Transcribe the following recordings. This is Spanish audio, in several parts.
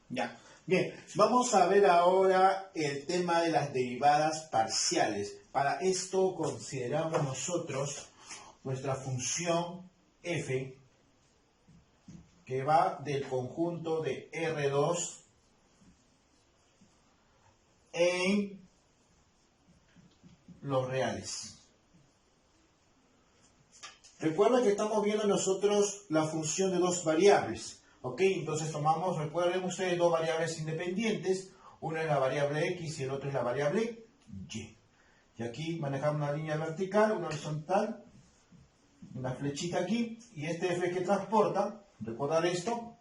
Ya. Bien, vamos a ver ahora el tema de las derivadas parciales. Para esto consideramos nosotros nuestra función f, que va del conjunto de R2 en los reales. Recuerda que estamos viendo nosotros la función de dos variables. ¿Ok? Entonces tomamos, recuerden ustedes, dos variables independientes. Una es la variable x y el otro es la variable y. Y aquí manejamos una línea vertical, una horizontal, una flechita aquí. Y este f que transporta, recordar esto,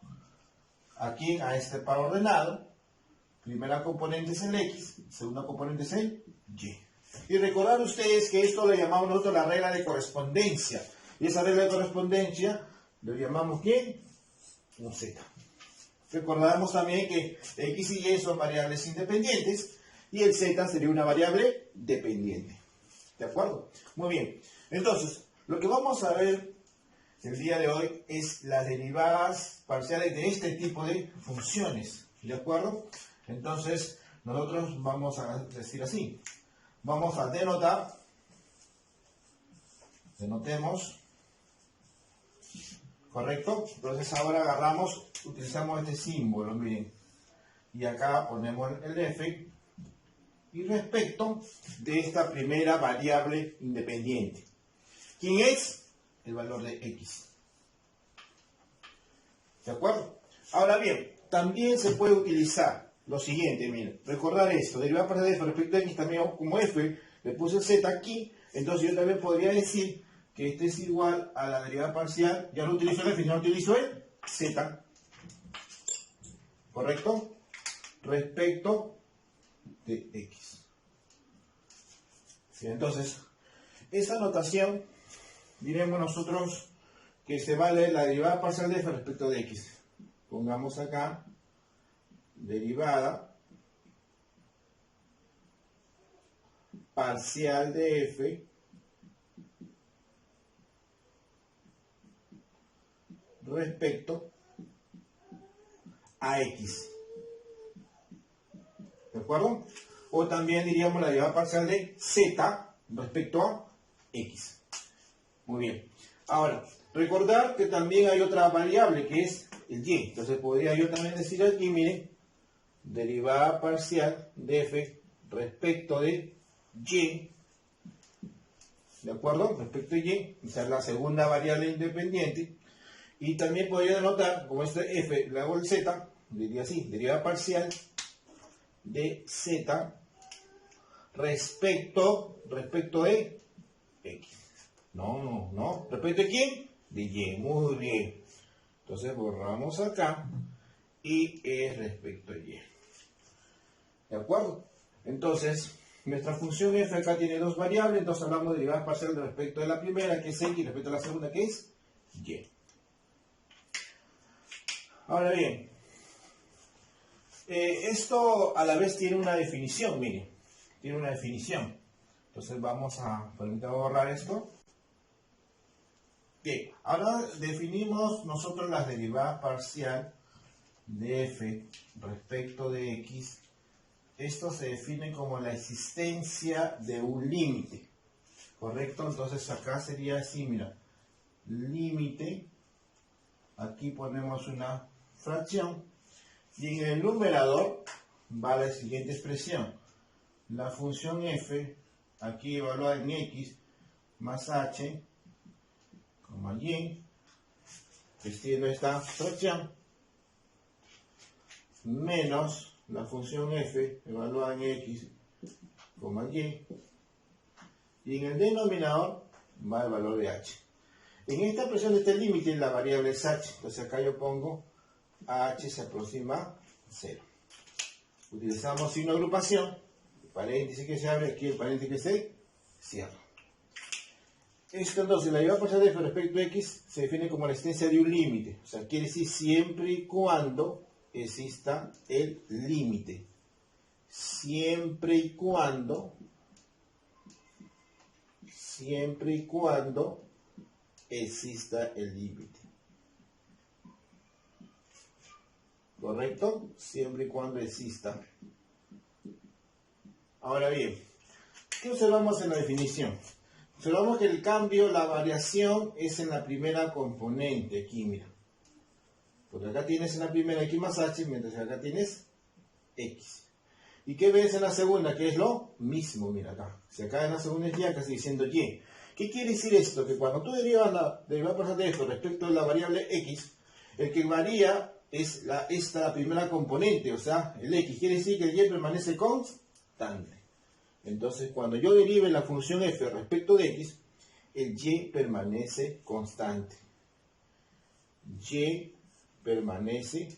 aquí a este par ordenado. Primera componente es el x, segunda componente es el y. Y recordar ustedes que esto lo llamamos nosotros la regla de correspondencia. Y esa regla de correspondencia lo llamamos ¿qué? Un z. Recordamos también que x y y son variables independientes y el z sería una variable dependiente. ¿De acuerdo? Muy bien. Entonces, lo que vamos a ver el día de hoy es las derivadas parciales de este tipo de funciones. ¿De acuerdo? Entonces, nosotros vamos a decir así. Vamos a denotar. Denotemos. ¿Correcto? Entonces ahora agarramos, utilizamos este símbolo, miren. Y acá ponemos el f. Y respecto de esta primera variable independiente. ¿Quién es? El valor de x. ¿De acuerdo? Ahora bien, también se puede utilizar lo siguiente, miren. Recordar esto, derivada parcial de f respecto a x también como f, le puse el z aquí. Entonces yo también podría decir que este es igual a la derivada parcial, ya no utilizo el f, ya no utilizo el z, ¿correcto? Respecto de x. ¿Sí? Entonces, esa notación, diremos nosotros que se vale la derivada parcial de f respecto de x. Pongamos acá, derivada parcial de f respecto a x. ¿De acuerdo? O también diríamos la derivada parcial de z respecto a x. Muy bien. Ahora, recordar que también hay otra variable que es el y. Entonces podría yo también decir aquí, miren, derivada parcial de f respecto de y. ¿De acuerdo? Respecto a y. Esa es la segunda variable independiente. Y también podría denotar, como este f, le hago el z, diría así, derivada parcial de z respecto de x. No. ¿Respecto de quién? De y. Muy bien. Entonces borramos acá y es respecto a y. ¿De acuerdo? Entonces, nuestra función f acá tiene dos variables, entonces hablamos de derivada parcial respecto de la primera, que es x, y respecto a la segunda, que es y. Ahora bien, esto a la vez tiene una definición, miren, tiene una definición. Entonces vamos a, permítame borrar esto. Bien, ahora definimos nosotros la derivada parcial de f respecto de x. Esto se define como la existencia de un límite, ¿correcto? Entonces acá sería así, mira, límite, aquí ponemos una fracción, y en el numerador va la siguiente expresión. La función f, aquí evaluada en x, más h, y, extiendo esta fracción, menos la función f, evaluada en x, y en el denominador va el valor de h. En esta expresión de este límite la variable es h, entonces acá yo pongo h se aproxima a 0. Utilizamos signo de agrupación, el paréntesis que se abre, aquí el paréntesis que se cierra. Esto entonces, la derivada parcial de f respecto a x se define como la existencia de un límite. O sea, quiere decir siempre y cuando exista el límite. Siempre y cuando exista el límite. ¿Correcto? Siempre y cuando exista. Ahora bien, ¿qué observamos en la definición? Observamos que el cambio, la variación es en la primera componente, aquí mira. Porque acá tienes en la primera X más H, mientras que acá tienes X. ¿Y qué ves en la segunda? Que es lo mismo, mira acá. Si acá en la segunda es Y, acá sigue siendo Y. ¿Qué quiere decir esto? Que cuando tú derivas la derivada parcial de esto respecto de la variable X, el que varía es la primera componente, o sea, el X. Quiere decir que el Y permanece constante. Entonces, cuando yo derive la función f respecto de x, el y permanece constante. Y permanece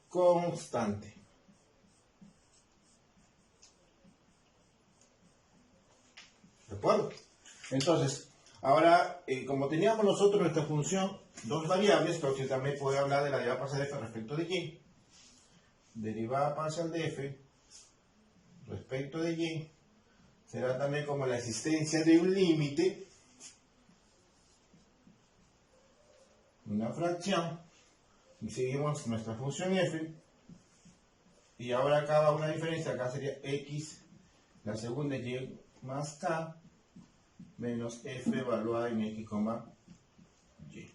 constante. ¿De acuerdo? Entonces, ahora, como teníamos nosotros nuestra función, dos variables, entonces también puedo hablar de la derivada parcial de f respecto de y. Derivada parcial de f respecto de y será también como la existencia de un límite, una fracción, y seguimos nuestra función f, y ahora acá va una diferencia, acá sería x, la segunda es y más k, menos f evaluada en x, y.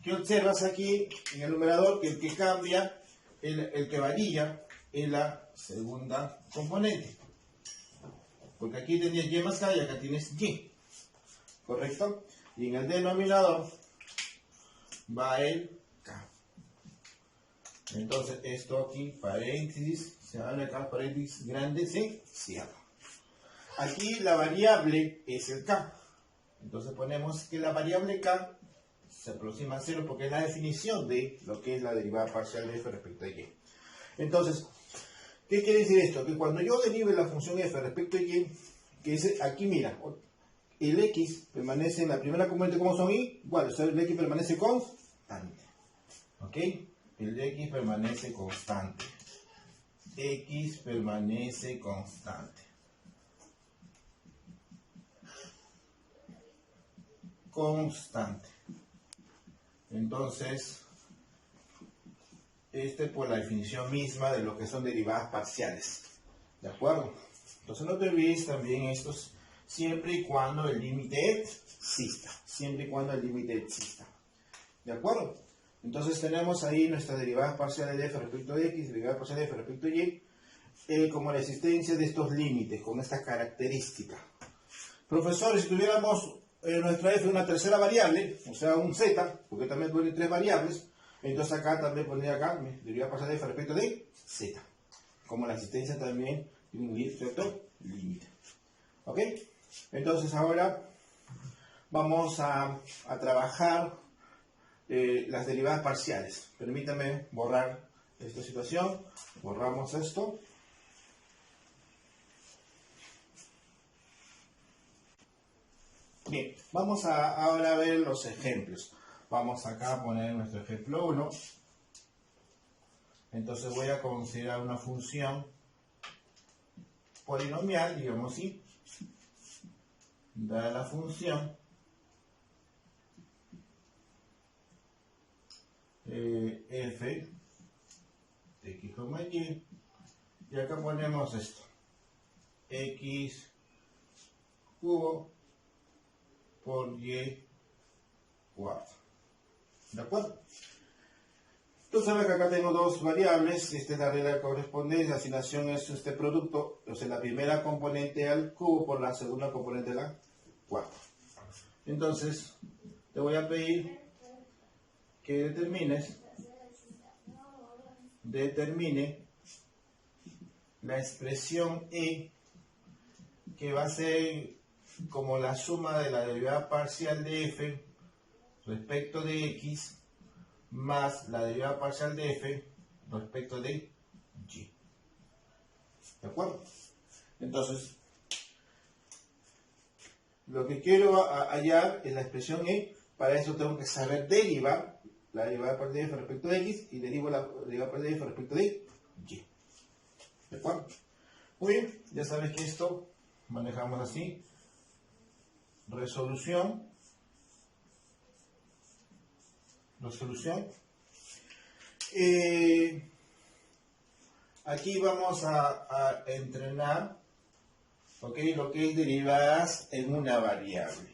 ¿Qué observas aquí en el numerador? Que el que cambia, el que varía, es la segunda componente. Porque aquí tenías y más k y acá tienes y. ¿Correcto? Y en el denominador va el k. Entonces esto aquí, paréntesis, se abre acá, paréntesis grande, se cierra. Aquí la variable es el k. Entonces ponemos que la variable k se aproxima a 0 porque es la definición de lo que es la derivada parcial de f respecto a y. Entonces, ¿qué quiere decir esto? Que cuando yo derive la función f respecto a y, que es aquí mira, el x permanece en la primera componente como son igual, o sea, el x permanece constante. ¿Ok? El x permanece constante. X permanece constante. Constante. Entonces, por la definición misma de lo que son derivadas parciales. ¿De acuerdo? Entonces no te olvides también estos, siempre y cuando el límite exista. Siempre y cuando el límite exista. ¿De acuerdo? Entonces tenemos ahí nuestras derivadas parciales de f respecto de x, derivadas parciales de f respecto de y, como la existencia de estos límites, con estas características. Profesor, si tuviéramos nuestra f una tercera variable, o sea un z, porque también tiene tres variables, entonces acá también pondría acá derivada parcial de f respecto de z, como la existencia también de un cierto límite. ¿Ok? Entonces ahora vamos a trabajar las derivadas parciales. Permítame borrar esta situación, borramos esto. Bien, vamos ahora a ver los ejemplos. Vamos acá a poner nuestro ejemplo 1. Entonces voy a considerar una función polinomial, digamos así. Dada la función f de x, y acá ponemos esto, x cubo por y cuarto. ¿De acuerdo? Tú sabes que acá tengo dos variables, esta es la regla de correspondencia, la asignación es este producto, o sea, la primera componente al cubo por la segunda componente a la cuarta. Entonces, te voy a pedir que determine la expresión e, que va a ser como la suma de la derivada parcial de f respecto de x más la derivada parcial de f respecto de y. ¿De acuerdo? Entonces, lo que quiero hallar es la expresión e. Para eso tengo que saber derivar la derivada parcial de f respecto de x y derivo la derivada parcial de f respecto de y. ¿De acuerdo? Muy bien, ya sabes que esto manejamos así. resolución. Aquí vamos a entrenar, ¿ok?, lo que es derivadas en una variable.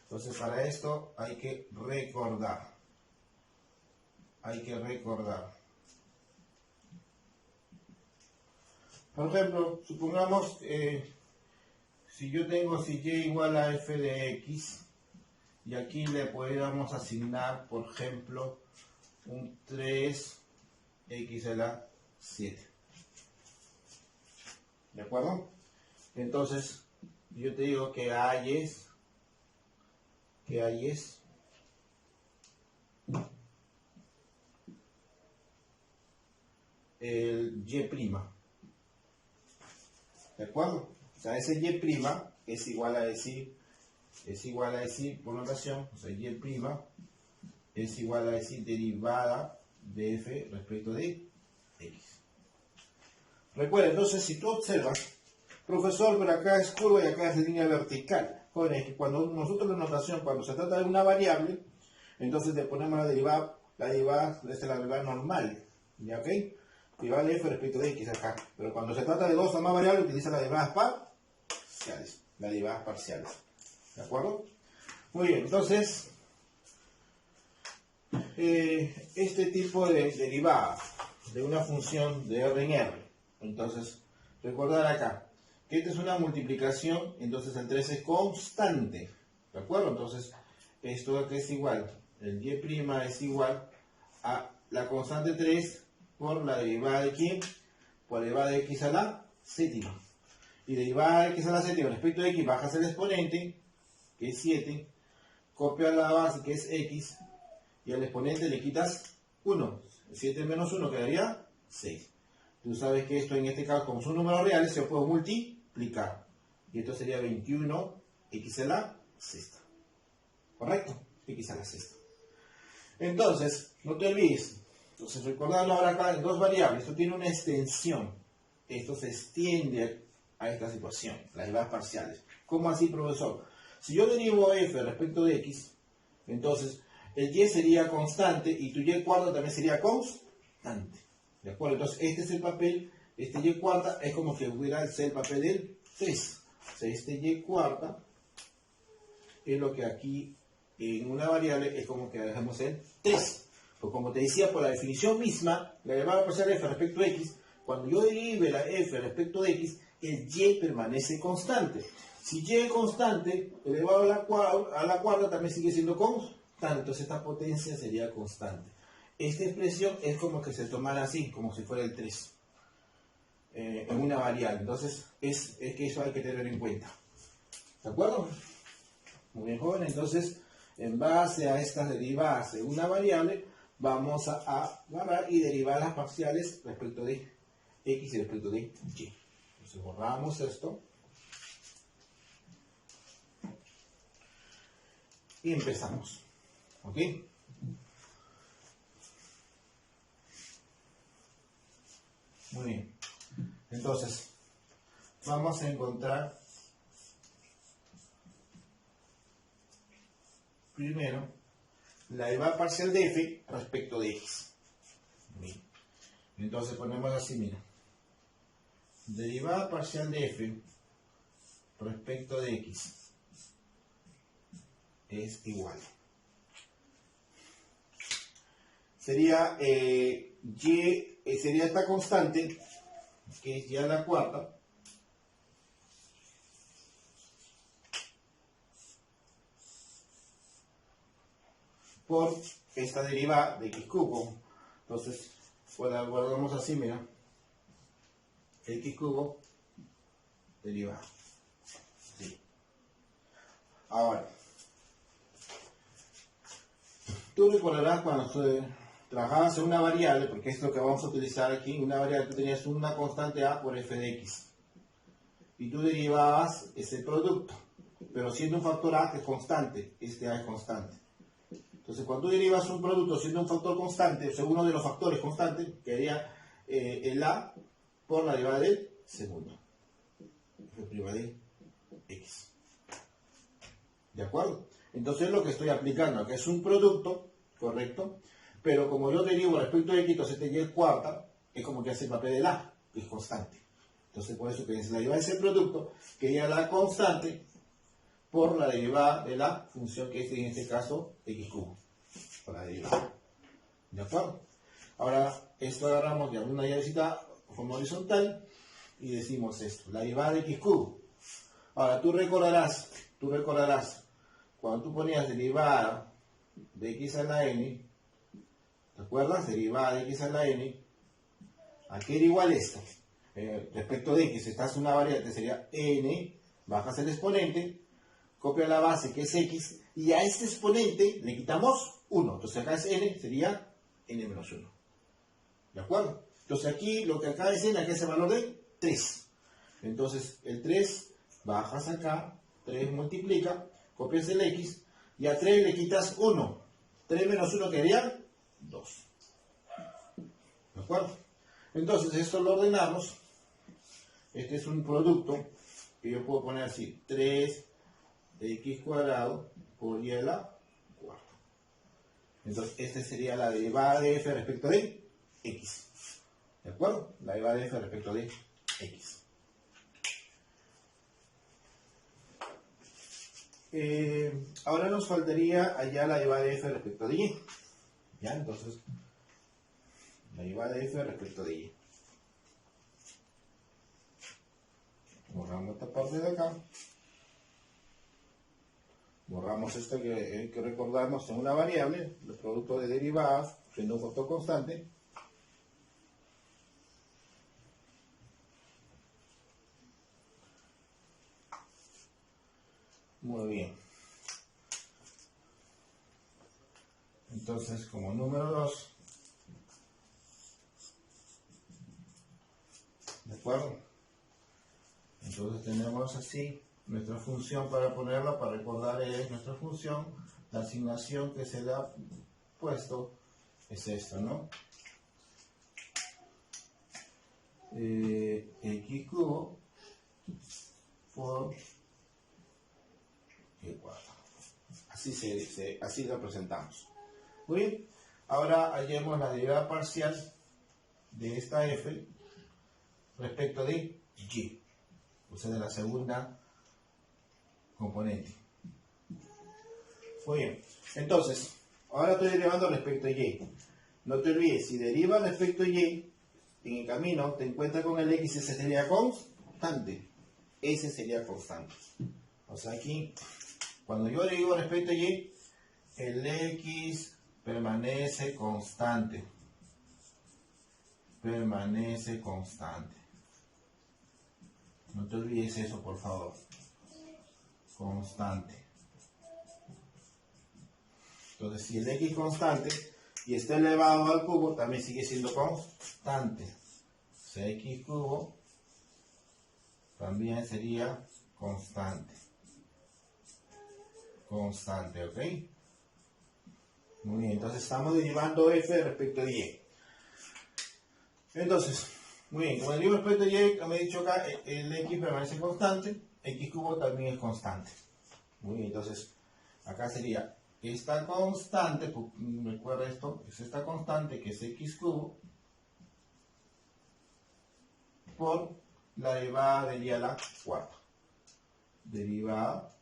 Entonces, para esto hay que recordar. Por ejemplo, supongamos, si yo tengo si y igual a f de x, y aquí le podríamos asignar, por ejemplo, un 3x a la 7. ¿De acuerdo? Entonces, yo te digo que hay es el y'. ¿De acuerdo? O sea, ese y' es igual a decir, por notación, o sea, y' es igual a decir derivada de f respecto de x. Recuerda, entonces, si tú observas, profesor, pero acá es curva y acá es de línea vertical. Bueno, es que cuando nosotros la notación, cuando se trata de una variable, entonces le ponemos la derivada es la derivada normal, ¿ya? ¿Ok? Derivada de f respecto de x acá. Pero cuando se trata de dos o más variables, utiliza las derivadas parciales. ¿De acuerdo? Muy bien, entonces, este tipo de derivada de una función de R en R. Entonces, recordar acá que esta es una multiplicación, entonces el 3 es constante. ¿De acuerdo? Entonces, esto aquí es igual, el y' es igual a la constante 3 por la derivada de ¿quién? Por la derivada de x a la séptima. Y derivada de x a la séptima respecto de x, bajas el exponente, que es 7, copia la base, que es x, y al exponente le quitas 1. 7 menos 1 quedaría 6. Tú sabes que esto en este caso, como son números reales, se puede multiplicar. Y esto sería 21 x a la sexta. ¿Correcto? X a la sexta. Entonces, no te olvides. Entonces, recordando ahora acá en dos variables, esto tiene una extensión. Esto se extiende a esta situación, las derivadas parciales. ¿Cómo así, profesor? Si yo derivo f respecto de x, entonces el y sería constante y tu y cuarta también sería constante. ¿De acuerdo? Entonces, este es el papel, este y cuarta es como que hubiera el papel del 3. O sea, este y cuarta es lo que aquí en una variable es como que dejamos el 3. Pues como te decía, por la definición misma, la derivada parcial f respecto de x, cuando yo derive la f respecto de x, el y permanece constante. Si y es constante, elevado a la cuarta también sigue siendo constante. Entonces esta potencia sería constante. Esta expresión es como que se tomara así, como si fuera el 3. En una variable. Entonces es que eso hay que tener en cuenta. ¿De acuerdo? Muy bien, joven. Entonces, en base a estas derivadas de una variable, vamos a agarrar y derivar las parciales respecto de x y respecto de y. Entonces borramos esto. Y empezamos. ¿Ok? Muy bien. Entonces, vamos a encontrar primero la derivada parcial de f respecto de x. Bien. Entonces ponemos así, mira. Derivada parcial de f respecto de x es igual. Sería sería esta constante, que es y a la cuarta, por esta derivada de x cubo. Entonces, pues la guardamos así, mira. X cubo derivada. Sí. Ahora, tú recordarás cuando trabajabas en una variable, porque es lo que vamos a utilizar aquí, una variable, tú tenías una constante a por f de x. Y tú derivabas ese producto, pero siendo un factor a que es constante, este a es constante. Entonces, cuando tú derivas un producto siendo un factor constante, o sea, uno de los factores constantes, quedaría el a por la derivada del segundo. F' de x. ¿De acuerdo? Entonces lo que estoy aplicando acá es un producto, ¿correcto? Pero como yo derivo respecto de X, entonces este Y es cuarta, es como que hace el papel del A, que es constante. Entonces por eso que es la derivada de ese producto, que ya la constante por la derivada de la función que es en este caso X cubo. Por la derivada. ¿De acuerdo? Ahora esto agarramos de alguna llavecita de forma horizontal y decimos esto, la derivada de X cubo. Ahora tú recordarás, cuando tú ponías derivada de X a la N, ¿te acuerdas? Derivada de X a la N, ¿a qué era igual esto? Respecto de X, esta es una variante, sería N, bajas el exponente, copia la base que es X, y a este exponente le quitamos 1. Entonces acá es N, sería N menos 1. ¿De acuerdo? Entonces aquí lo que acá es N, acá es el valor de 3. Entonces el 3, bajas acá, 3 multiplica, copias el X, y a 3 le quitas 1. 3 menos 1 quedaría 2. ¿De acuerdo? Entonces esto lo ordenamos. Este es un producto que yo puedo poner así, 3x cuadrado por y a la cuarta. Entonces esta sería la derivada de f respecto de x. ¿De acuerdo? La derivada de f respecto de x. Ahora nos faltaría allá la derivada de f respecto de y. ¿Ya? Entonces, la derivada de f respecto de y. Borramos esta parte de acá. Borramos esto que hay que recordarnos en una variable, el producto de derivadas, siendo un factor constante. Muy bien. Entonces, como número 2, ¿de acuerdo? Entonces tenemos así nuestra función para ponerla, para recordar es nuestra función, la asignación que se le ha puesto es esta, ¿no? X cubo por y cuarto. Así lo presentamos. Muy bien, ahora hallemos la derivada parcial de esta f respecto de y, o sea, de la segunda componente. Muy bien, entonces, ahora estoy derivando respecto a y. No te olvides, si derivas respecto a y, en el camino te encuentras con el x, ese sería constante. Ese sería constante. O sea, aquí, cuando yo derivo respecto a y, el x permanece constante. Permanece constante. No te olvides eso, por favor. Constante. Entonces, si el x es constante y está elevado al cubo, también sigue siendo constante. O sea, x cubo también sería constante. Constante, ¿ok? Muy bien, entonces estamos derivando f respecto a y. Entonces, muy bien, como derivo respecto a y, como he dicho acá, el x permanece constante, x cubo también es constante. Muy bien, entonces, acá sería esta constante, recuerda esto, es esta constante que es x cubo, por la derivada de y a la cuarta. Derivada,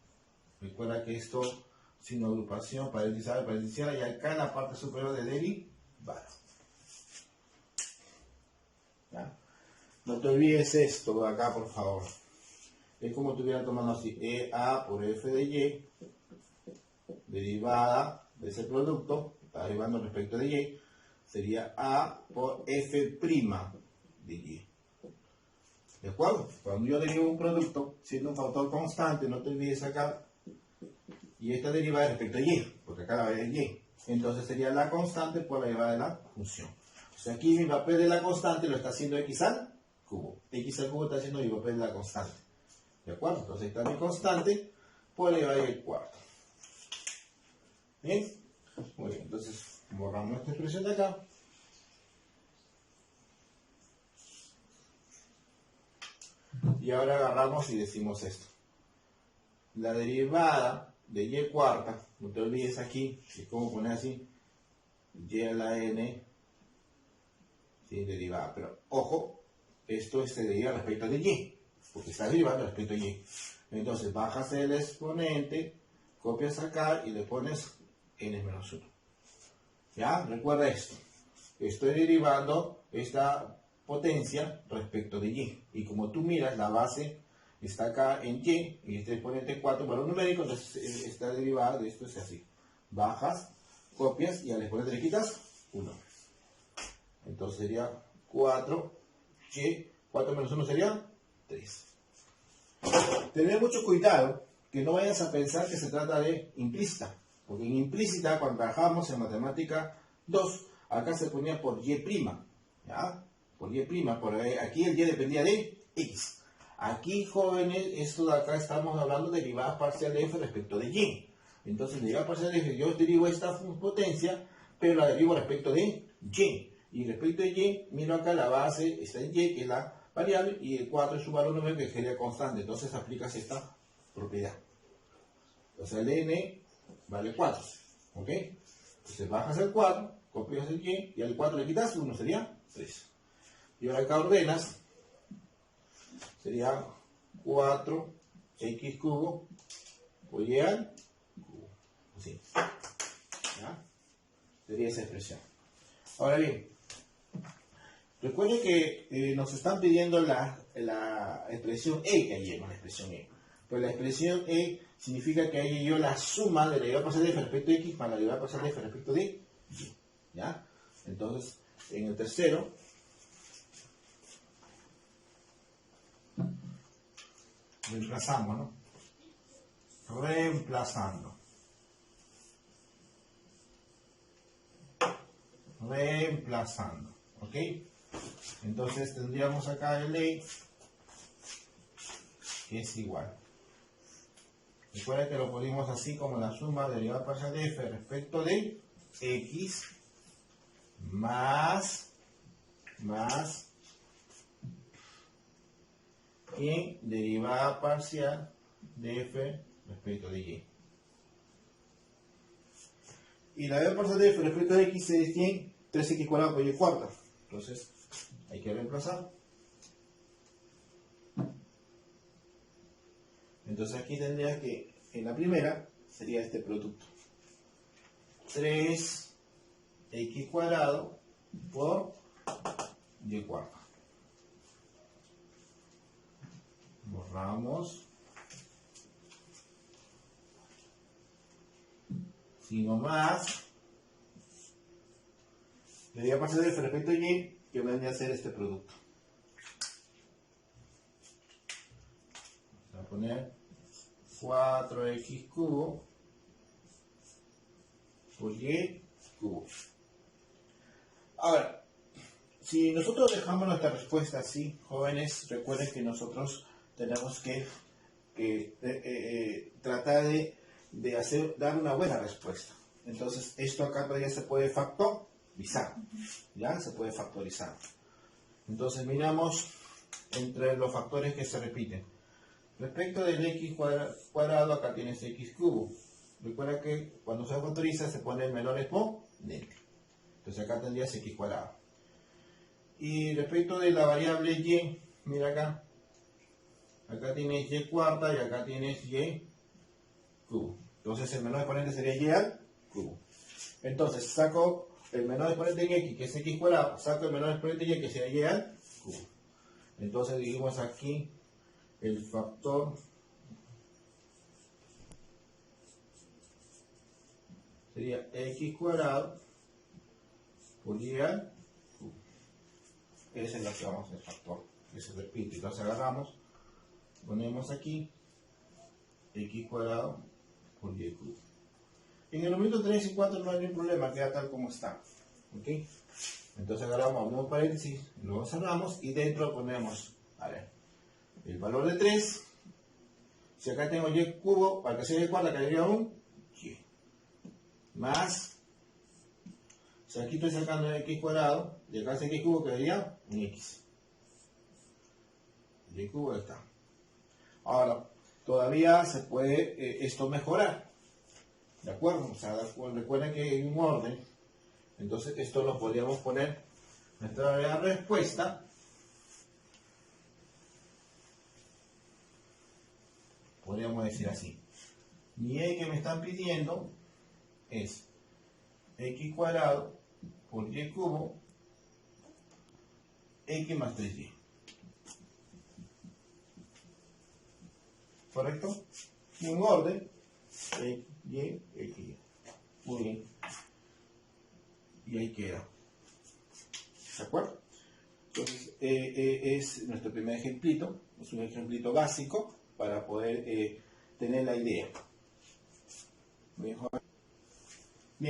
recuerda que esto, sin agrupación, parentetizada, y acá en la parte superior de derivada. ¿Ya? No te olvides esto de acá, por favor. Es como si estuviera tomando así, EA por f de y, derivada de ese producto, está derivando respecto de y, sería A por f' de y. ¿De acuerdo? Cuando yo derivo un producto, siendo un factor constante, no te olvides acá, y esta derivada respecto a y, porque acá la variable es y. Entonces sería la constante por la derivada de la función. O sea, aquí mi papel de la constante lo está haciendo x al cubo. X al cubo está haciendo mi papel de la constante. ¿De acuerdo? Entonces está mi constante por la derivada del cuarto. ¿Bien? Muy bien, entonces borramos esta expresión de acá. Y ahora agarramos y decimos esto. La derivada de y cuarta, no te olvides aquí, es como poner así, y a la n, ¿sí? Derivada, pero ojo, esto se deriva respecto de y, porque está derivando respecto a y. Entonces bajas el exponente, copias acá y le pones n menos 1. ¿Ya? Recuerda esto. Estoy derivando esta potencia respecto de y. Y como tú miras, la base está acá en y este exponente 4 valor numérico, entonces esta derivada de esto es así. Bajas, copias y al exponente le quitas 1. Entonces sería 4y, 4 menos 1 sería 3. Tener mucho cuidado que no vayas a pensar que se trata de implícita. Porque en implícita, cuando trabajamos en matemática 2, acá se ponía por y', ¿ya? Por y', porque aquí el y dependía de x. Aquí, jóvenes, esto de acá estamos hablando de derivada parcial de f respecto de y. Entonces, derivada parcial de f, yo derivo esta potencia, pero la derivo respecto de y. Y respecto de y, miro acá la base está en y, que es la variable, y el 4 es su valor numérico que sería constante. Entonces, aplicas esta propiedad. O sea, el n vale 4. ¿Ok? Entonces, bajas el 4, copias el y al 4 le quitas 1, sería 3. Y ahora acá ordenas, sería 4x cubo por y al cubo. Así. ¿Ya? Sería esa expresión. Ahora bien, recuerden que nos están pidiendo la expresión e que hay en la expresión e. Pues la expresión e significa que hay yo la suma de la derivada parcial de f respecto de x más la derivada parcial de f respecto de y. ¿Ya? Entonces, en el tercero, reemplazamos, ¿no? Reemplazando. ¿Ok? Entonces tendríamos acá el e que es igual. Recuerda que lo ponemos así como la suma de derivada parcial de f respecto de x más y derivada parcial de f respecto de y. Y la derivada parcial de f respecto de x es 3x cuadrado por y cuarta. Entonces hay que reemplazar. Entonces aquí tendría que, en la primera, sería este producto. 3x cuadrado por y cuarta. Borramos. Sino más. Le voy a pasar de f respecto a y, que vendría a ser este producto. Voy a poner 4x cubo por y cubo. Ahora, si nosotros dejamos nuestra respuesta así, jóvenes, recuerden que nosotros tenemos que tratar de dar una buena respuesta. Entonces, esto acá todavía se puede factorizar. ¿Ya? Se puede factorizar. Entonces, miramos entre los factores que se repiten. Respecto del x cuadrado, acá tienes x cubo. Recuerda que cuando se factoriza se pone el menor exponente. Entonces acá tendrías x cuadrado. Y respecto de la variable y, mira acá. Acá tienes y cuarta y acá tienes y cubo. Entonces el menor exponente sería y al cubo. Entonces saco el menor exponente en x, que es x cuadrado. Saco el menor exponente en y, que sería y al cubo. Entonces dijimos aquí el factor sería x cuadrado por y al cubo. Ese es lo que vamos a hacer, el factor que se repite. Entonces agarramos, ponemos aquí x cuadrado por y cubo. En el momento 3 y 4 no hay ningún problema, queda tal como está. ¿Ok? Entonces agarramos un nuevo paréntesis, luego cerramos y dentro ponemos, a ver, el valor de 3. Si acá tengo y cubo, para que sea y cuarta quedaría un y. Más, si aquí estoy sacando x cuadrado, y acá es x cubo, quedaría un x. Y cubo está. Ahora, todavía se puede esto mejorar. acuerdo? O sea, recuerden que hay un orden. Entonces esto lo podríamos poner, nuestra respuesta, podríamos decir así. Mi E que me están pidiendo es x cuadrado por y cubo, x más 3y. ¿Correcto? Un orden, x, y, x. Muy bien. Y ahí queda. ¿De acuerdo? Entonces, es nuestro primer ejemplito. Es un ejemplito básico para poder tener la idea. Bien,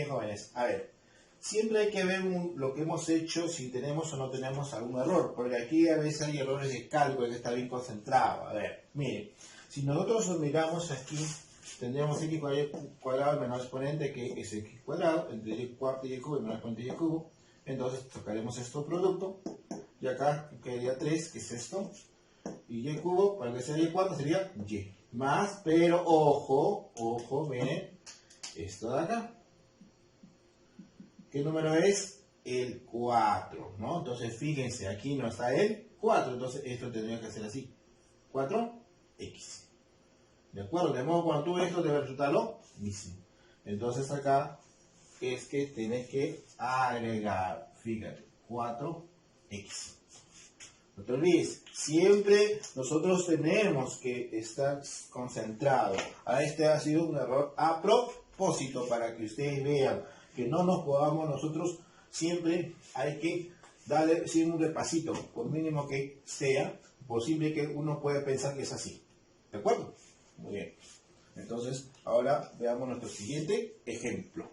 jóvenes. A ver, siempre hay que ver lo que hemos hecho, si tenemos o no tenemos algún error. Porque aquí a veces hay errores de cálculo, que está bien concentrado. A ver, miren. Si nosotros miramos aquí, tendríamos x cuadrado menos exponente, que es x cuadrado, entre y cuarto y y cubo menos exponente y cubo. Entonces sacaremos esto producto, y acá quedaría 3, que es esto, y y cubo, para que sea y cuarto, sería y. Más, pero ojo, miren, esto de acá. ¿Qué número es? El 4, ¿no? Entonces fíjense, aquí no está el 4, entonces esto tendría que ser así, 4x. ¿De acuerdo? De modo, cuando tú ves esto, debe resultar lo mismo. Entonces acá es que tienes que agregar, fíjate, 4x. No te olvides, siempre nosotros tenemos que estar concentrados. Este ha sido un error a propósito, para que ustedes vean que no nos podamos nosotros, siempre hay que darle un repasito, por mínimo que sea, posible que uno puede pensar que es así. ¿De acuerdo? Muy bien. Entonces, ahora veamos nuestro siguiente ejemplo.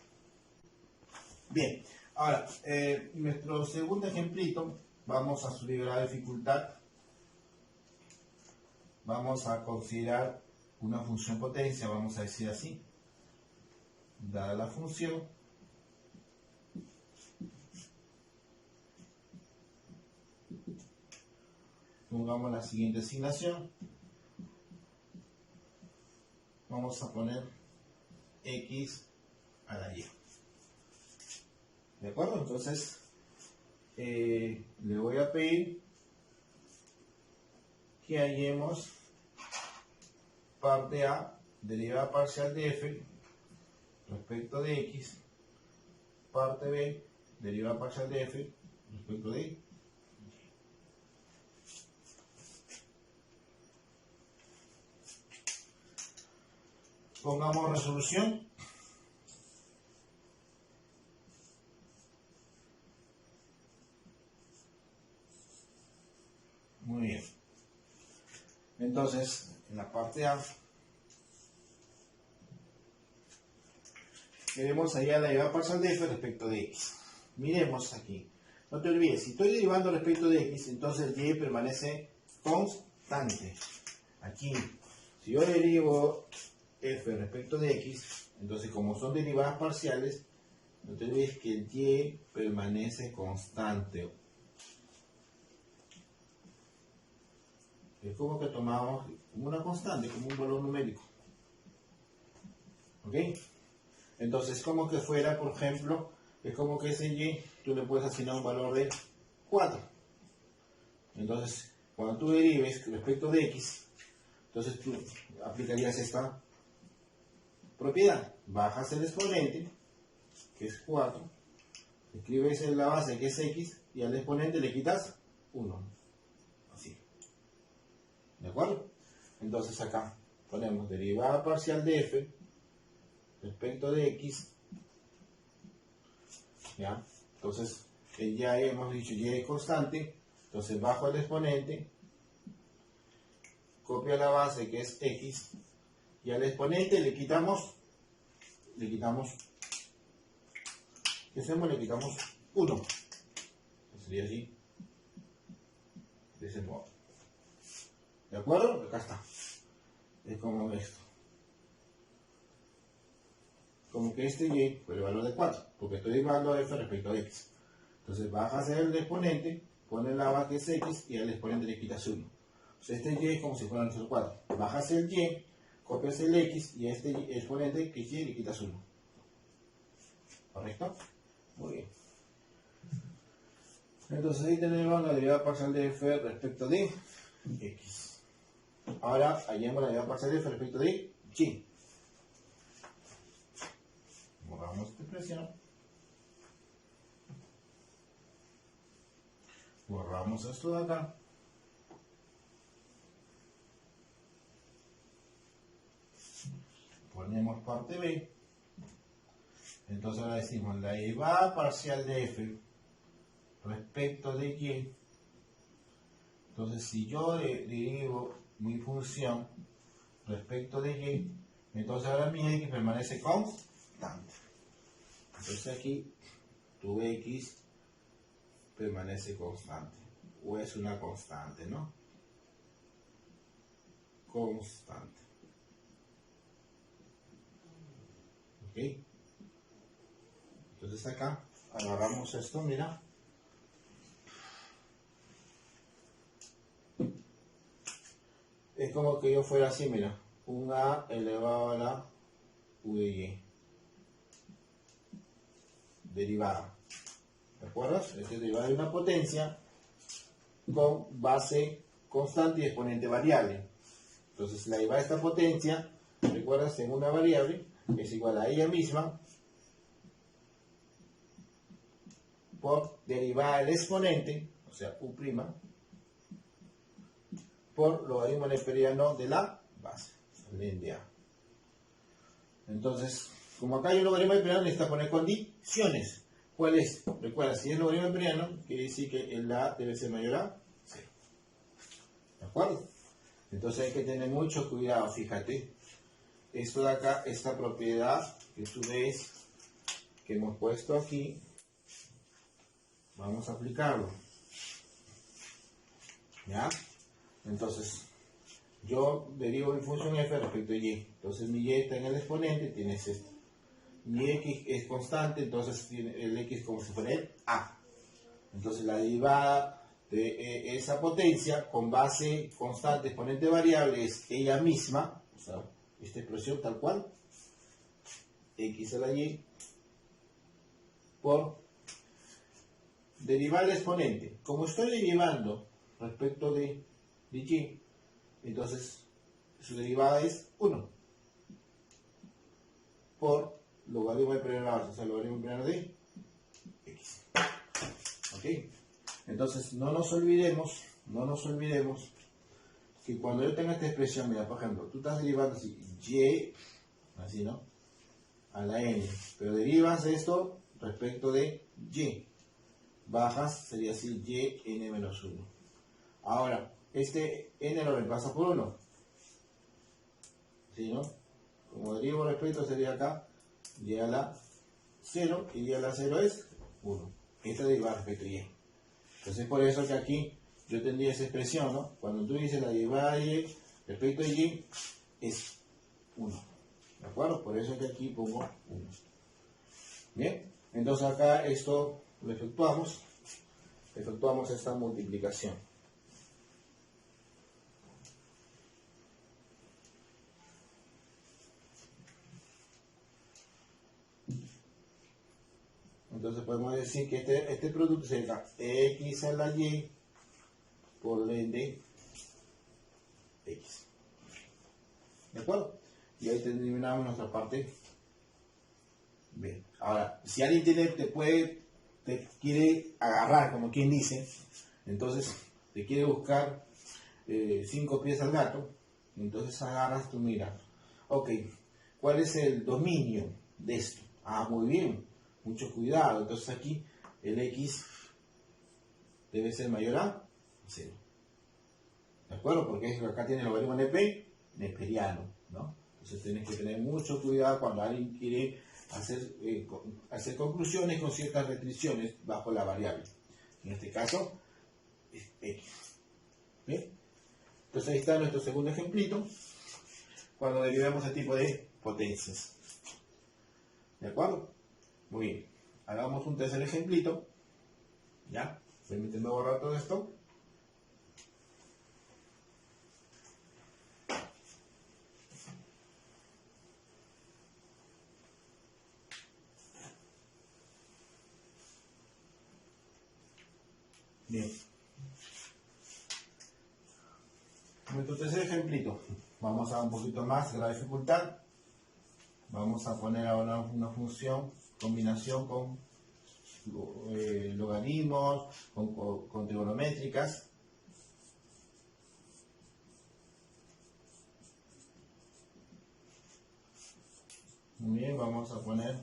Bien, ahora, nuestro segundo ejemplito, vamos a subir la dificultad. Vamos a considerar una función potencia, vamos a decir así. Dada la función, pongamos la siguiente asignación. Vamos a poner x a la y. ¿De acuerdo? Entonces, le voy a pedir que hallemos parte A, derivada parcial de f respecto de x, parte B, derivada parcial de f respecto de y. Pongamos resolución. Muy bien. Entonces, en la parte A, queremos hallar la derivada parcial de f respecto de x. Miremos aquí. No te olvides, si estoy derivando respecto de x, entonces el y permanece constante. Aquí, si yo derivo f respecto de x, entonces como son derivadas parciales, no te olvides que el y permanece constante. Es como que tomamos como una constante, como un valor numérico. ¿Ok? Entonces, como que fuera, por ejemplo, es como que ese y tú le puedes asignar un valor de 4. Entonces, cuando tú derives respecto de x, entonces tú aplicarías esta propiedad. Bajas el exponente, que es 4, escribes en la base, que es x, y al exponente le quitas 1. Así. ¿De acuerdo? Entonces acá ponemos derivada parcial de f respecto de x. ¿Ya? Entonces, ya hemos dicho y es constante. Entonces bajo el exponente, copia la base, que es x, y al exponente le quitamos, ¿qué hacemos? Le quitamos 1. Sería así, de ese modo. ¿De acuerdo? Acá está. Es como esto. Como que este y fue el valor de 4, porque estoy derivando f respecto a x. Entonces bajas el exponente, pones la base que es x, y al exponente le quitas 1. Entonces este y es como si fuera nuestro 4. Bajas el y, copias el x, y a este exponente que es y le quitas 1. ¿correcto? Muy bien. Entonces ahí tenemos la derivada parcial de f respecto de x. Ahora hallemos la derivada parcial de f respecto de y. Borramos esta expresión. Borramos esto de acá. Ponemos parte B. Entonces ahora decimos la derivada parcial de f respecto de y. Entonces si yo derivo mi función respecto de y, entonces ahora mi x permanece constante. Entonces aquí tu x permanece constante, o es una constante, ¿no? Constante. ¿Ok? Entonces acá agarramos esto, mira. Es como que yo fuera así, mira. Un a elevado a la u de y. Derivada. ¿De acuerdo? Esta es derivada de una potencia con base constante y exponente variable. Entonces la derivada de esta potencia, recuerdas, en una variable, es igual a ella misma por derivada del exponente, o sea, u', por logaritmo neperiano de la base, el de a. Entonces, como acá hay un logaritmo neperiano, necesita poner condiciones. ¿Cuál es? Recuerda, si es logaritmo neperiano, quiere decir que el a debe ser mayor a 0. ¿De acuerdo? Entonces hay que tener mucho cuidado, fíjate. Esto de acá, esta propiedad que tú ves, que hemos puesto aquí, vamos a aplicarlo. ¿Ya? Entonces, yo derivo mi función f respecto a y. Entonces mi y está en el exponente, tienes esto. Mi x es constante, entonces tiene el x como si fuera el a. Entonces la derivada de esa potencia con base constante, exponente variable, es ella misma, o sea, esta expresión tal cual, x a la y, por derivar el exponente. Como estoy derivando respecto de y, entonces su derivada es 1 por logaritmo de primera base, o sea, logaritmo primero de x. ¿Ok? Entonces no nos olvidemos que cuando yo tenga esta expresión, mira, por ejemplo, tú estás derivando así, y, así, ¿no? A la n, pero derivas esto respecto de y. Bajas, sería así, y n menos 1. Ahora, este n lo reemplaza por 1. ¿Sí, no? Como derivo respecto sería acá, y a la 0, y y a la 0 es 1. Esta derivada respecto a y. Entonces, por eso que aquí yo tendría esa expresión, ¿no? Cuando tú dices la derivada de y respecto a y, es 1. ¿De acuerdo? Por eso que aquí pongo 1. Bien, entonces acá esto lo efectuamos esta multiplicación. Entonces podemos decir que este producto sería x a la y por len de x. ¿De acuerdo? Y ahí terminamos nuestra parte. Bien. Ahora, si alguien te quiere agarrar, como quien dice, entonces te quiere buscar 5 pies al gato, entonces agarras tú, mira, ok, ¿cuál es el dominio de esto? Ah, muy bien, mucho cuidado. Entonces aquí el x debe ser mayor a 0. ¿De acuerdo? Porque acá tiene el logaritmo neperiano, ¿no? Entonces tienes que tener mucho cuidado cuando alguien quiere hacer conclusiones con ciertas restricciones bajo la variable. En este caso, es x. ¿Bien? Entonces ahí está nuestro segundo ejemplito, cuando derivamos el tipo de potencias. ¿De acuerdo? Muy bien. Hagamos un tercer ejemplito. ¿Ya? Permíteme borrar todo esto. Bien. Nuestro tercer ejemplito. Vamos a un poquito más de la dificultad. Vamos a poner ahora una función, combinación con logaritmos, con trigonométricas. Muy bien, vamos a poner,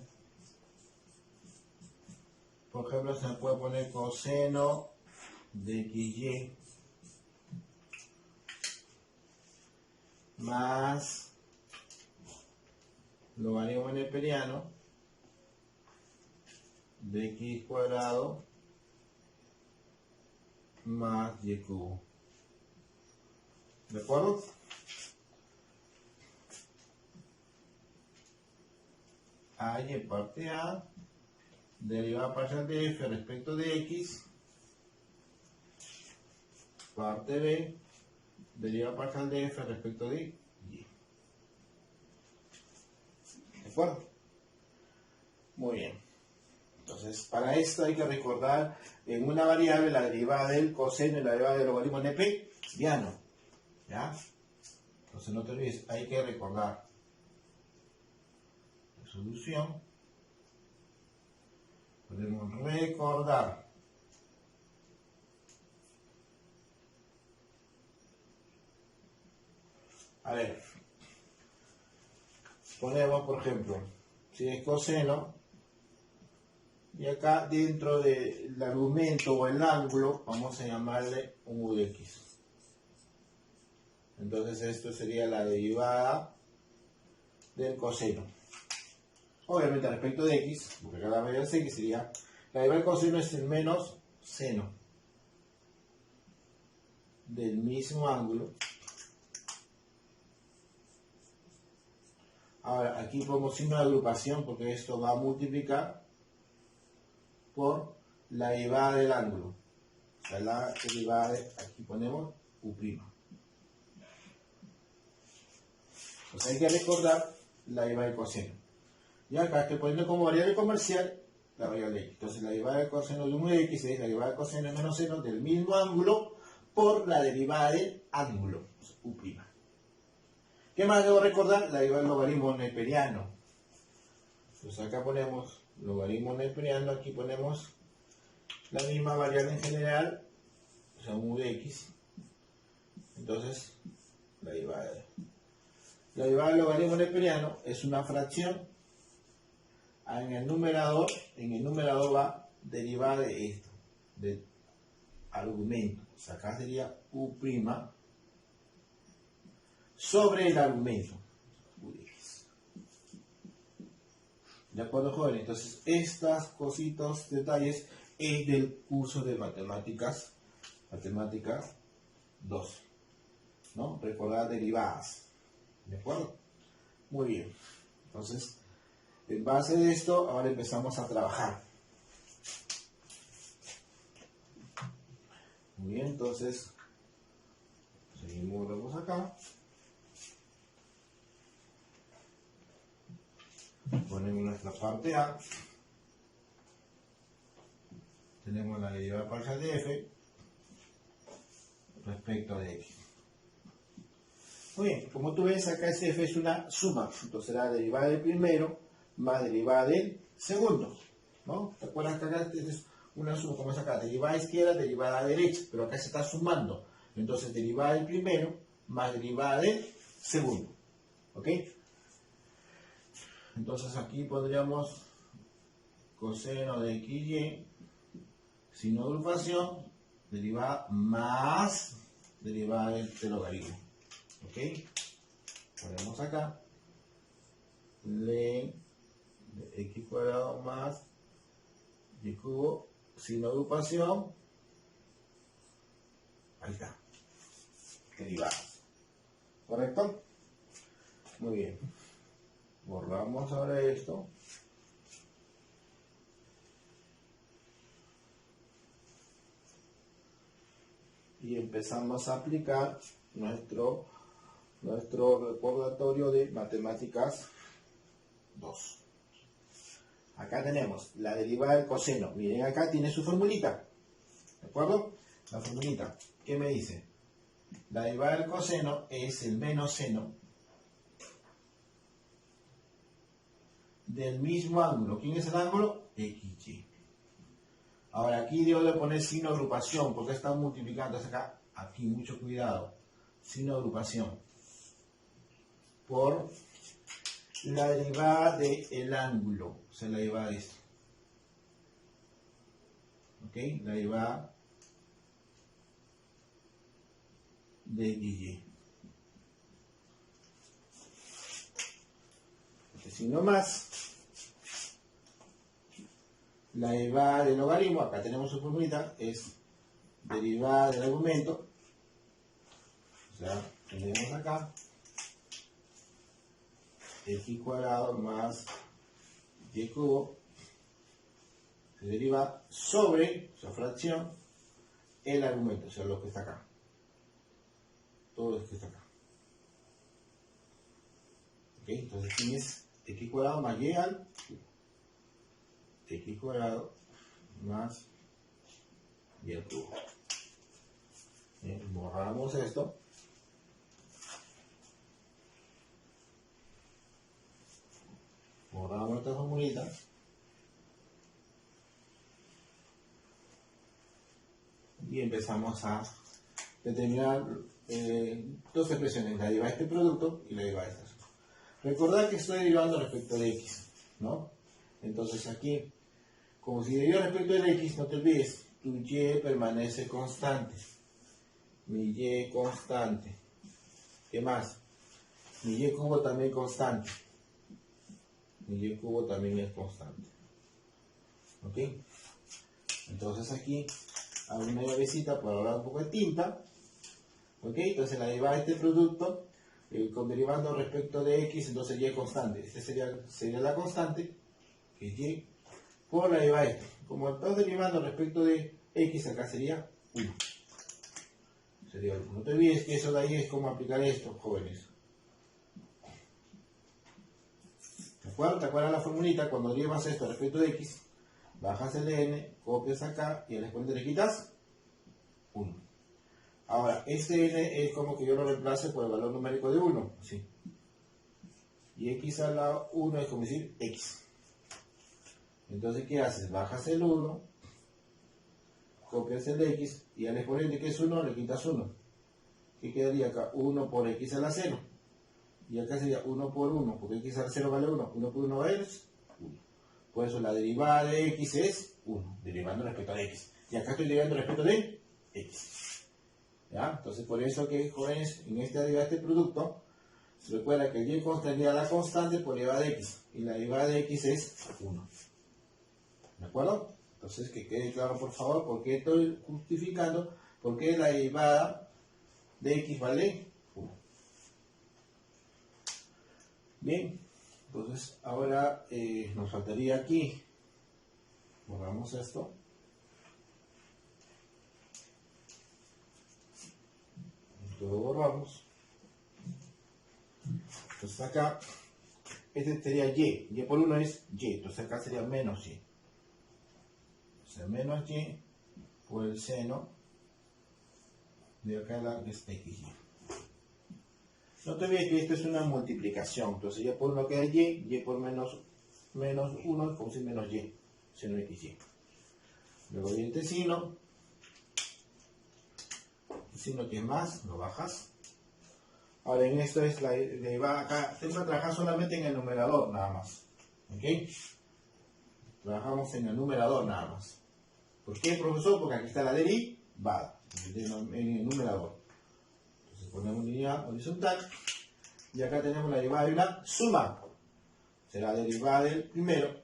por ejemplo, se puede poner coseno de XY más logaritmo neperiano de x cuadrado más y cubo. ¿De acuerdo? A y parte A, derivada parcial de f respecto de x, parte B, derivada parcial de f respecto de y. ¿De acuerdo? Muy bien. Entonces, para esto hay que recordar en una variable la derivada del coseno y la derivada del logaritmo neperiano. ¿Ya? Entonces no te olvides, hay que recordar. Solución. Podemos recordar. A ver. Ponemos, por ejemplo, si es coseno, y acá dentro del argumento o el ángulo, vamos a llamarle un u de x. Entonces esto sería la derivada del coseno. Obviamente respecto de x, porque acá la variable es x, sería la derivada del coseno es el menos seno del mismo ángulo. Ahora, aquí ponemos signo de agrupación porque esto va a multiplicar por la derivada del ángulo. O sea, la derivada de, aquí ponemos u'. Entonces hay que recordar la derivada del coseno. Y acá estoy poniendo como variable comercial la variable x. Entonces la derivada del coseno de 1 de x es la derivada del coseno de menos seno del mismo ángulo por la derivada del ángulo, u'. ¿Qué más debo recordar? La derivada del logaritmo neperiano. Entonces acá ponemos logaritmo neperiano, aquí ponemos la misma variable en general, o sea, u de x. Entonces, la derivada del logaritmo neperiano es una fracción. En el numerador va derivada de esto, del argumento. O sea, acá sería u' sobre el argumento. ¿De acuerdo, jóvenes? Entonces, estas cositas, detalles, es del curso de matemáticas 2. ¿No? Recordar derivadas. ¿De acuerdo? Muy bien. Entonces, en base de esto, ahora empezamos a trabajar. Muy bien, entonces, seguimos acá. Ponemos nuestra parte A. Tenemos la derivada parcial de f respecto de x. Muy bien, como tú ves acá ese f es una suma. Entonces la derivada del primero más derivada del segundo. ¿No? ¿Te acuerdas que acá es una suma? Como es acá, derivada izquierda, derivada derecha. Pero acá se está sumando. Entonces derivada del primero más derivada del segundo. ¿Ok? Entonces aquí pondríamos coseno de xy, sin agrupación, derivada más derivada del logaritmo. ¿Ok? Ponemos acá len de x cuadrado más y cubo sin agrupación. Ahí está. Derivada. ¿Correcto? Muy bien. Borramos ahora esto. Y empezamos a aplicar nuestro recordatorio de matemáticas 2. Acá tenemos la derivada del coseno. Miren, acá tiene su formulita. ¿De acuerdo? la formulita, ¿qué me dice? La derivada del coseno es el menos seno del mismo ángulo. ¿Quién es el ángulo? XY. Ahora aquí debo de poner signo de agrupación, porque están multiplicando hasta acá. Aquí, mucho cuidado. Signo de agrupación. Por la derivada del ángulo. O sea, la derivada de esto. ¿Ok? La derivada de XY. Este signo más. La derivada del logaritmo, acá tenemos su formulita, es derivada del argumento, o sea, tenemos acá x cuadrado más y cubo, se deriva sobre, o sea, fracción, el argumento, o sea, lo que está acá. Todo lo que está acá. ¿Ok? Entonces, ¿quién es x cuadrado más y al cubo? X cuadrado más y al cubo. Bien, borramos esto. Borramos esta formulita. Y empezamos a determinar dos expresiones, la derivada de este producto y la derivada de esta. Recordad que estoy derivando respecto de x, ¿no? Entonces aquí, como si deriva respecto del x, no te olvides, tu y permanece constante. Mi y constante. ¿Qué más? Mi y cubo también constante. Mi y cubo también es constante. ¿Ok? Entonces aquí hago una llavecita para ahorrar un poco de tinta. ¿Ok? Entonces la derivada de este producto, con derivando respecto de x, entonces y es constante. Este sería la constante, que es y, por la derivada de esto. Como estamos derivando respecto de x, acá sería 1. Sería 1. No te olvides que eso de ahí es como aplicar esto, jóvenes. ¿De acuerdo? ¿Te acuerdas la formulita? Cuando derivas esto respecto de x, bajas el n, copias acá y al exponente le quitas 1. Ahora, este n es como que yo lo reemplace por el valor numérico de 1. ¿Sí? Y x a la 1 es como decir x. Entonces, ¿qué haces? Bajas el 1, copias el x y al exponente que es 1 le quitas 1. ¿Qué quedaría acá? 1 por x a la 0. Y acá sería 1 por 1, porque x a la 0 vale 1. 1 por 1 vale 1. Por eso la derivada de x es 1, derivando respecto a x. Y acá estoy derivando respecto de x. ¿Ya? Entonces, por eso que, jóvenes, en esta derivada de este producto, se recuerda que el y constante sería la constante por derivada de x. Y la derivada de x es 1. ¿De acuerdo? Entonces, que quede claro, por favor, por qué estoy justificando, por qué la derivada de x vale 1. Bien, entonces ahora nos faltaría aquí, borramos esto. Todo borramos. Entonces acá, este sería y por 1 es y, entonces acá sería menos y. O sea, menos y por el seno de acá es xy. No te olvides que esto es una multiplicación, entonces y por 1 queda y por menos 1 es como si menos y, seno xy. Luego viene este signo. Si no tienes más, lo bajas. Ahora en esto es la derivada acá. Tengo que trabajar solamente en el numerador nada más. ¿Ok? Trabajamos en el numerador nada más. ¿Por qué, profesor? Porque aquí está la derivada en el numerador. Entonces ponemos línea horizontal. Y acá tenemos la derivada de una suma. Será la derivada del primero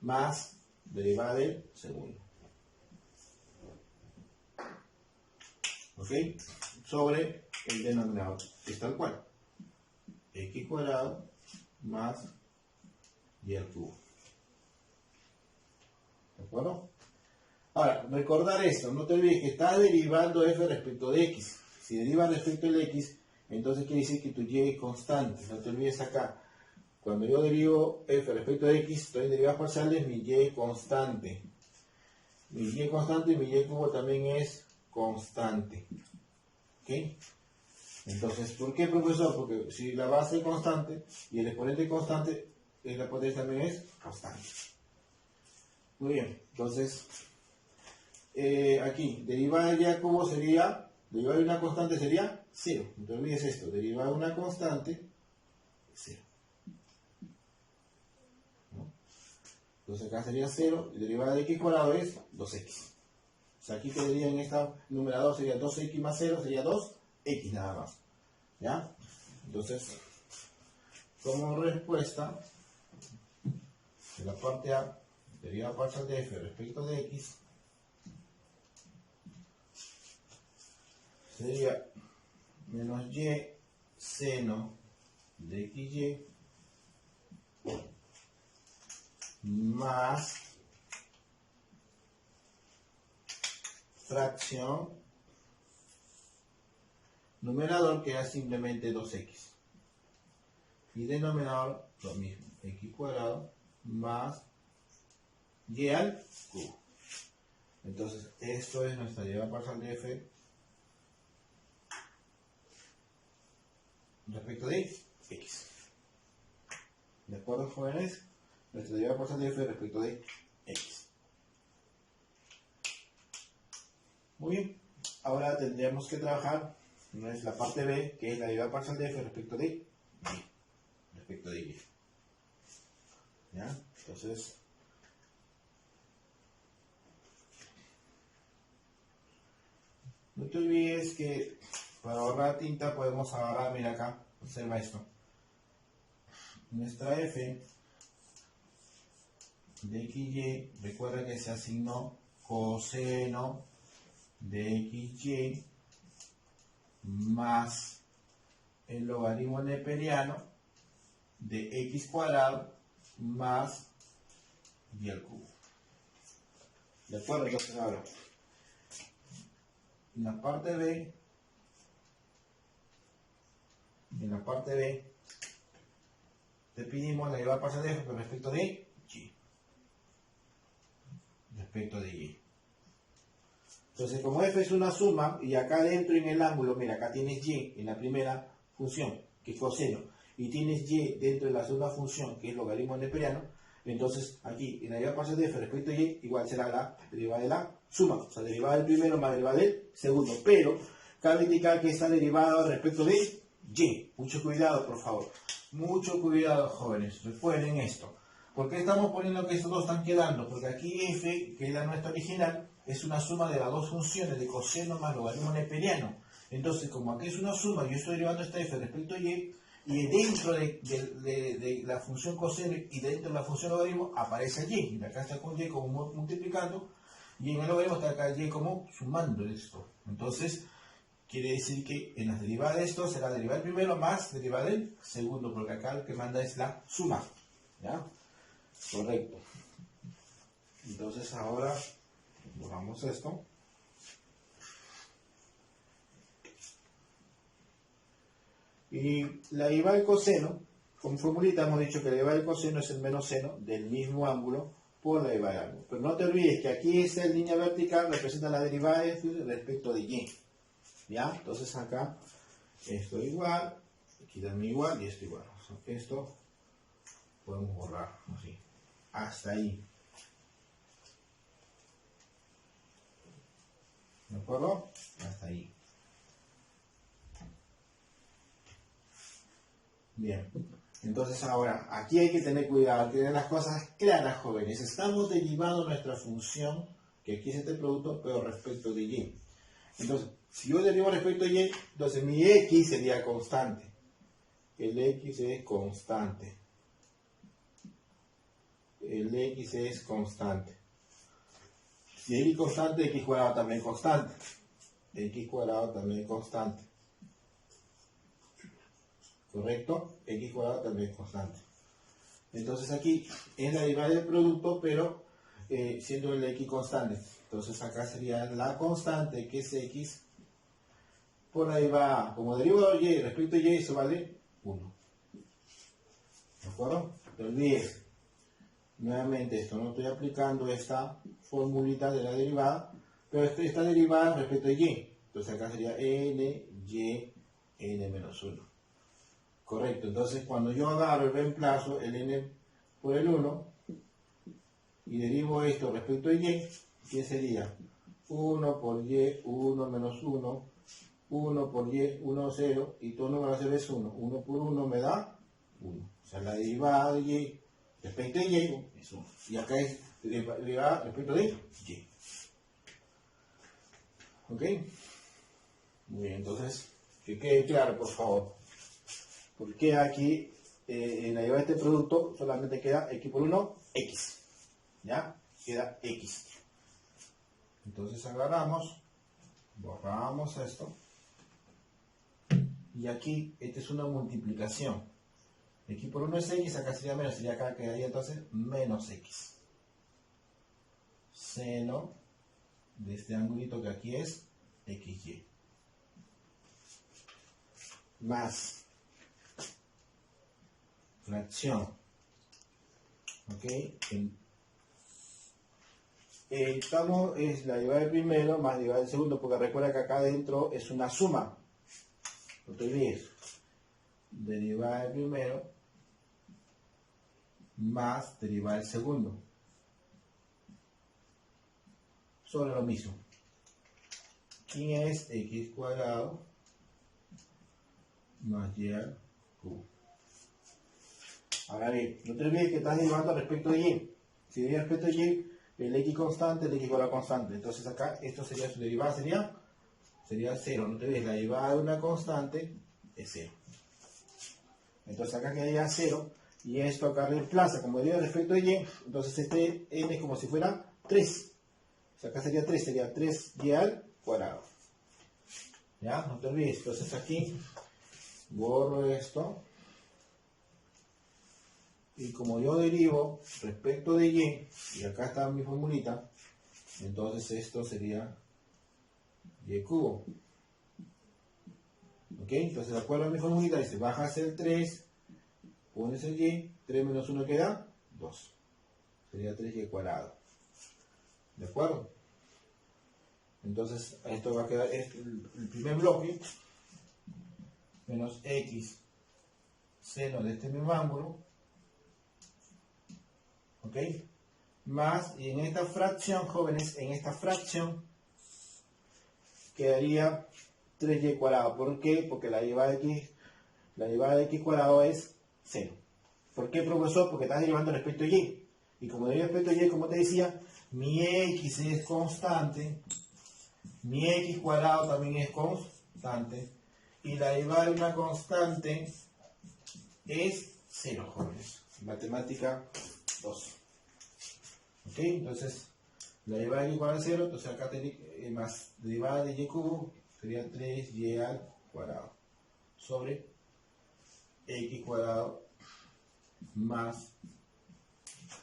más derivada del segundo. ¿Ok? Sobre el denominador, es tal cual. X cuadrado más y al cubo. ¿De acuerdo? Ahora, recordar esto, no te olvides que estás derivando f respecto de x. Si derivas respecto del x, entonces quiere decir que tu y es constante. No te olvides acá. cuando yo derivo f respecto de x, estoy en derivadas parciales, mi y constante. Mi y constante y mi y cubo también es constante. ¿Ok? Entonces, ¿por qué, profesor? Porque si la base es constante y el exponente constante, la potencia también es constante. Muy bien, entonces, aquí, derivada de y cubo sería, derivada de una constante sería 0. No te olvides esto, derivada de una constante, 0. ¿No? Entonces acá sería 0, y derivada de x cuadrado es 2x. O sea, aquí quedaría en esta numerador sería 2x más 0, sería 2x nada más. ¿Ya? Entonces, como respuesta, de la parte A, derivada parcial de f respecto de x, sería menos y seno de xy más fracción numerador, que era simplemente 2x, y denominador lo mismo, x cuadrado más y al cubo. Entonces esto es nuestra derivada parcial de f respecto de x. ¿De acuerdo, jóvenes? Nuestra derivada parcial de f respecto de x. Muy bien. Ahora tendríamos que trabajar la parte b, que es la derivada parcial de f respecto de y. Respecto de y. ¿Ya? Entonces, no te olvides que para ahorrar tinta podemos agarrar, mira acá, observa esto. Nuestra f de xy, recuerda que se asignó coseno de xy más el logaritmo neperiano de x cuadrado más y al cubo. ¿De acuerdo? Entonces ahora, en la parte B, te pedimos la derivada parcial de f con respecto de y. Respecto de y. Entonces, como f es una suma, y acá dentro en el ángulo, mira, acá tienes y en la primera función, que es coseno, y tienes y dentro de la segunda función, que es logaritmo neperiano, entonces aquí en la derivada parcial de f respecto a y, igual será la derivada de la suma, o sea, derivada del primero más derivada del segundo, pero cabe indicar que está derivada respecto de y. Mucho cuidado, por favor. Mucho cuidado, jóvenes. Recuerden esto. ¿Por qué estamos poniendo que estos dos están quedando? Porque aquí f, que es la nuestra original, es una suma de las dos funciones de coseno más logaritmo neperiano. Entonces, como aquí es una suma, yo estoy derivando esta f respecto a y dentro de la función coseno y dentro de la función logaritmo aparece y. Y acá está con y como multiplicando, y en el logaritmo está acá y como sumando esto. Entonces, quiere decir que en las derivadas de esto será derivada del primero más derivada del segundo, porque acá lo que manda es la suma. ¿Ya? Correcto. Entonces ahora borramos esto. Y la derivada del coseno, como formulita hemos dicho que la derivada del coseno es el menos seno del mismo ángulo por la derivada del ángulo. Pero no te olvides que aquí esta línea vertical representa la derivada de f respecto de y. ¿Ya? Entonces acá esto igual, aquí también igual y esto igual. O sea, esto podemos borrar así. Hasta ahí. ¿De acuerdo? Hasta ahí. Bien. Entonces ahora, aquí hay que tener cuidado, hay que tener las cosas claras, jóvenes. Estamos derivando nuestra función, que aquí es este producto, pero respecto de y. Entonces, si yo derivo respecto a y, entonces mi x sería constante. El x es constante. El x es constante. Si x constante, x cuadrado también constante. X cuadrado también constante. ¿Correcto? X cuadrado también constante. Entonces aquí es la derivada del producto, pero siendo el x constante. Entonces acá sería la constante, que es x, por la derivada. Como derivado de y respecto a y, eso vale 1. ¿De acuerdo? No te olvides. Nuevamente esto, no estoy aplicando esta formulita de la derivada, pero esta derivada respecto a y. Entonces acá sería n, y, n menos 1. Correcto, entonces cuando yo agarro el reemplazo, el n por el 1, y derivo esto respecto a y, ¿qué sería? 1 por y, 1 menos 1, 1 por y, 1, 0, y todo número a 0 es 1. 1 por 1 me da 1. O sea, la derivada de y respecto a y es 1. Y acá es derivada respecto de y. ¿Ok? Muy bien, entonces, que quede claro, por favor. ¿Por qué aquí en la derivada de este producto solamente queda x por 1, x? ¿Ya? Queda x. Entonces agarramos, borramos esto. Y aquí, esta es una multiplicación. X por 1 es x, acá sería menos, sería acá quedaría entonces menos x. Seno de este angulito que aquí es xy. Más fracción. ¿Ok? Estamos, es la derivada del primero más la derivada del segundo, porque recuerda que acá adentro es una suma. No te olvides. Derivada del primero más derivada del segundo. Sobre lo mismo. ¿Quién es x cuadrado más y al cubo? Ahora bien, no te olvides que estás derivando respecto de y. Si derivas respecto de y, el x constante, el x cuadrado constante. Entonces acá, esto sería su derivada, sería 0. No te olvides, la derivada de una constante es 0. Entonces acá quedaría 0. Y esto acá reemplaza, como deriva respecto de y, entonces este n es como si fuera 3. O sea, acá sería 3, sería 3y al cuadrado. ¿Ya? No te olvides. Entonces aquí borro esto. Y como yo derivo respecto de y acá está mi formulita, entonces esto sería y cubo. ¿Ok? Entonces de acuerdo a mi formulita, dice, bajas el 3, pones el y, 3 menos 1 queda 2. Sería 3y cuadrado. ¿De acuerdo? Entonces esto va a quedar, el primer bloque, menos x seno de este mismo ángulo, ¿ok? Más, y en esta fracción, jóvenes, en esta fracción quedaría 3y cuadrado. ¿Por qué? Porque la derivada de x cuadrado es 0. ¿Por qué, profesor? Porque estás derivando respecto a y. Y como deriva respecto a y, como te decía, mi x es constante, mi x cuadrado también es constante, y la derivada de una constante es 0, jóvenes. Matemática 2. ¿Ok? Entonces, la derivada de y cuadrado es 0, entonces acá más derivada de y cubo sería 3y al cuadrado sobre x cuadrado más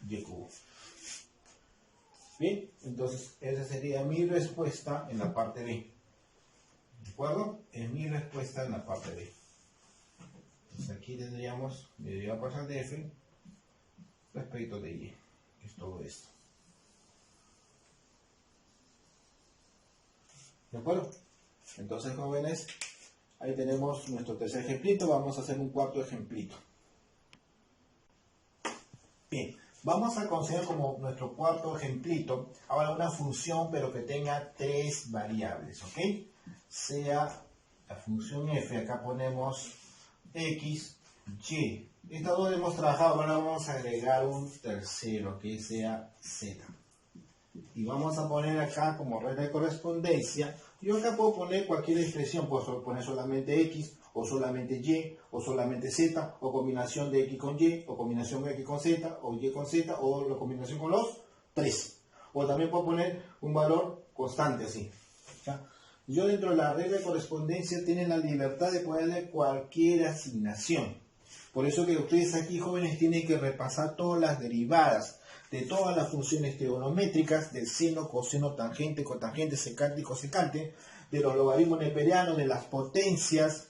y cubo. Bien, entonces esa sería mi respuesta en la parte B. ¿De acuerdo? Es mi respuesta en la parte B. Entonces aquí tendríamos mi derivada parcial de f respecto de y, que es todo esto. ¿De acuerdo? Entonces, jóvenes, ahí tenemos nuestro tercer ejemplito. Vamos a hacer un cuarto ejemplito. Bien, vamos a considerar como nuestro cuarto ejemplito ahora una función, pero que tenga 3 variables, ¿ok? Sea la función f, acá ponemos x, y. Estas dos hemos trabajado, ahora vamos a agregar un tercero, que sea z. Y vamos a poner acá como regla de correspondencia. Yo acá puedo poner cualquier expresión, puedo poner solamente x, o solamente y, o solamente z, o combinación de x con y, o combinación de x con z, o y con z, o la combinación con los 3. O también puedo poner un valor constante así. ¿Ya? Yo dentro de la regla de correspondencia tienen la libertad de ponerle cualquier asignación. Por eso que ustedes aquí, jóvenes, tienen que repasar todas las derivadas de todas las funciones trigonométricas, del seno, coseno, tangente, cotangente, secante y cosecante, de los logaritmos neperianos, de las potencias,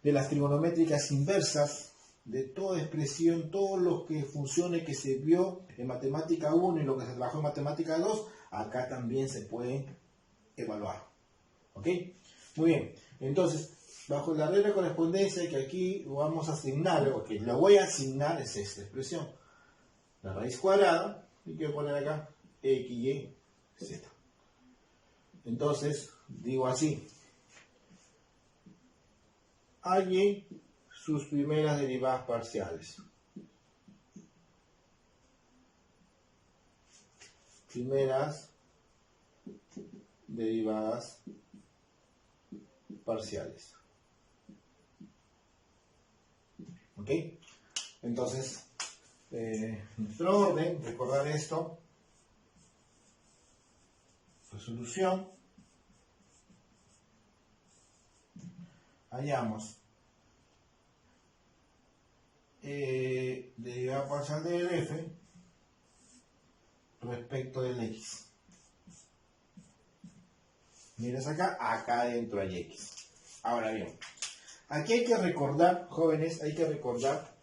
de las trigonométricas inversas, de toda expresión, todo lo que funcione que se vio en matemática 1 y lo que se trabajó en matemática 2, acá también se pueden evaluar. ¿Ok? Muy bien. Entonces, bajo la regla de correspondencia que aquí vamos a asignar, o que lo voy a asignar, es esta expresión. La raíz cuadrada, y quiero poner acá x, y, z. Entonces, digo así. Hay sus primeras derivadas parciales. Primeras derivadas parciales. ¿Ok? Entonces, nuestro orden, recordar esto, resolución, hallamos derivada parcial del f respecto del x. Miren acá adentro hay x. Ahora bien, aquí hay que recordar, jóvenes, hay que recordar,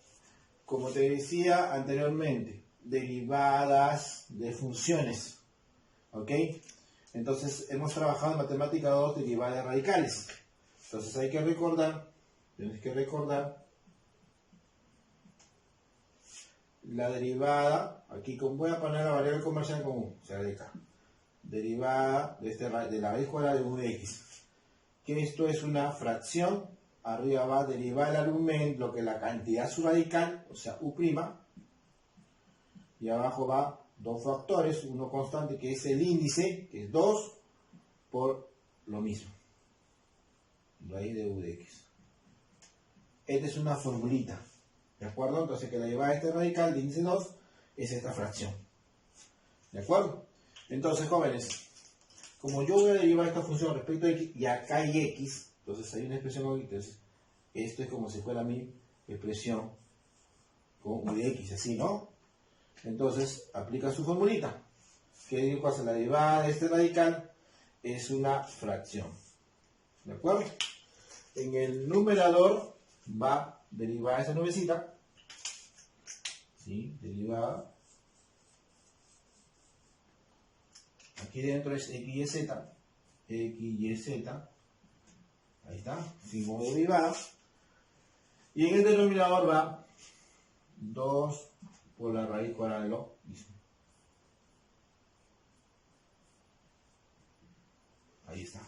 como te decía anteriormente, derivadas de funciones. ¿Ok? Entonces, hemos trabajado en matemática 2 derivadas radicales. Entonces hay que recordar, tienes que recordar la derivada, aquí voy a poner la variable comercial común, o sea, de acá. Derivada de la raíz cuadrada de Ux. Que esto es una fracción, arriba va a derivar el argumento, lo que es la cantidad subradical, o sea, U', y abajo va dos factores, uno constante que es el índice, que es 2, por lo mismo. Raíz de U de X. Esta es una formulita. ¿De acuerdo? Entonces que la derivada de este radical de índice 2 es esta fracción. ¿De acuerdo? Entonces, jóvenes, como yo voy a derivar esta función respecto a X y acá hay X, entonces hay una expresión aquí, entonces esto es como si fuera mi expresión con U de X, así, ¿no? Entonces, aplica su formulita. Que digo, pues la derivada de este radical es una fracción. ¿De acuerdo? En el numerador va derivada esa nubecita. ¿Sí? Derivada. Aquí dentro es x y z. X y z. Ahí está. Sin modo derivada. Y en el denominador va 2 por la raíz cuadrada de lo mismo. Ahí está.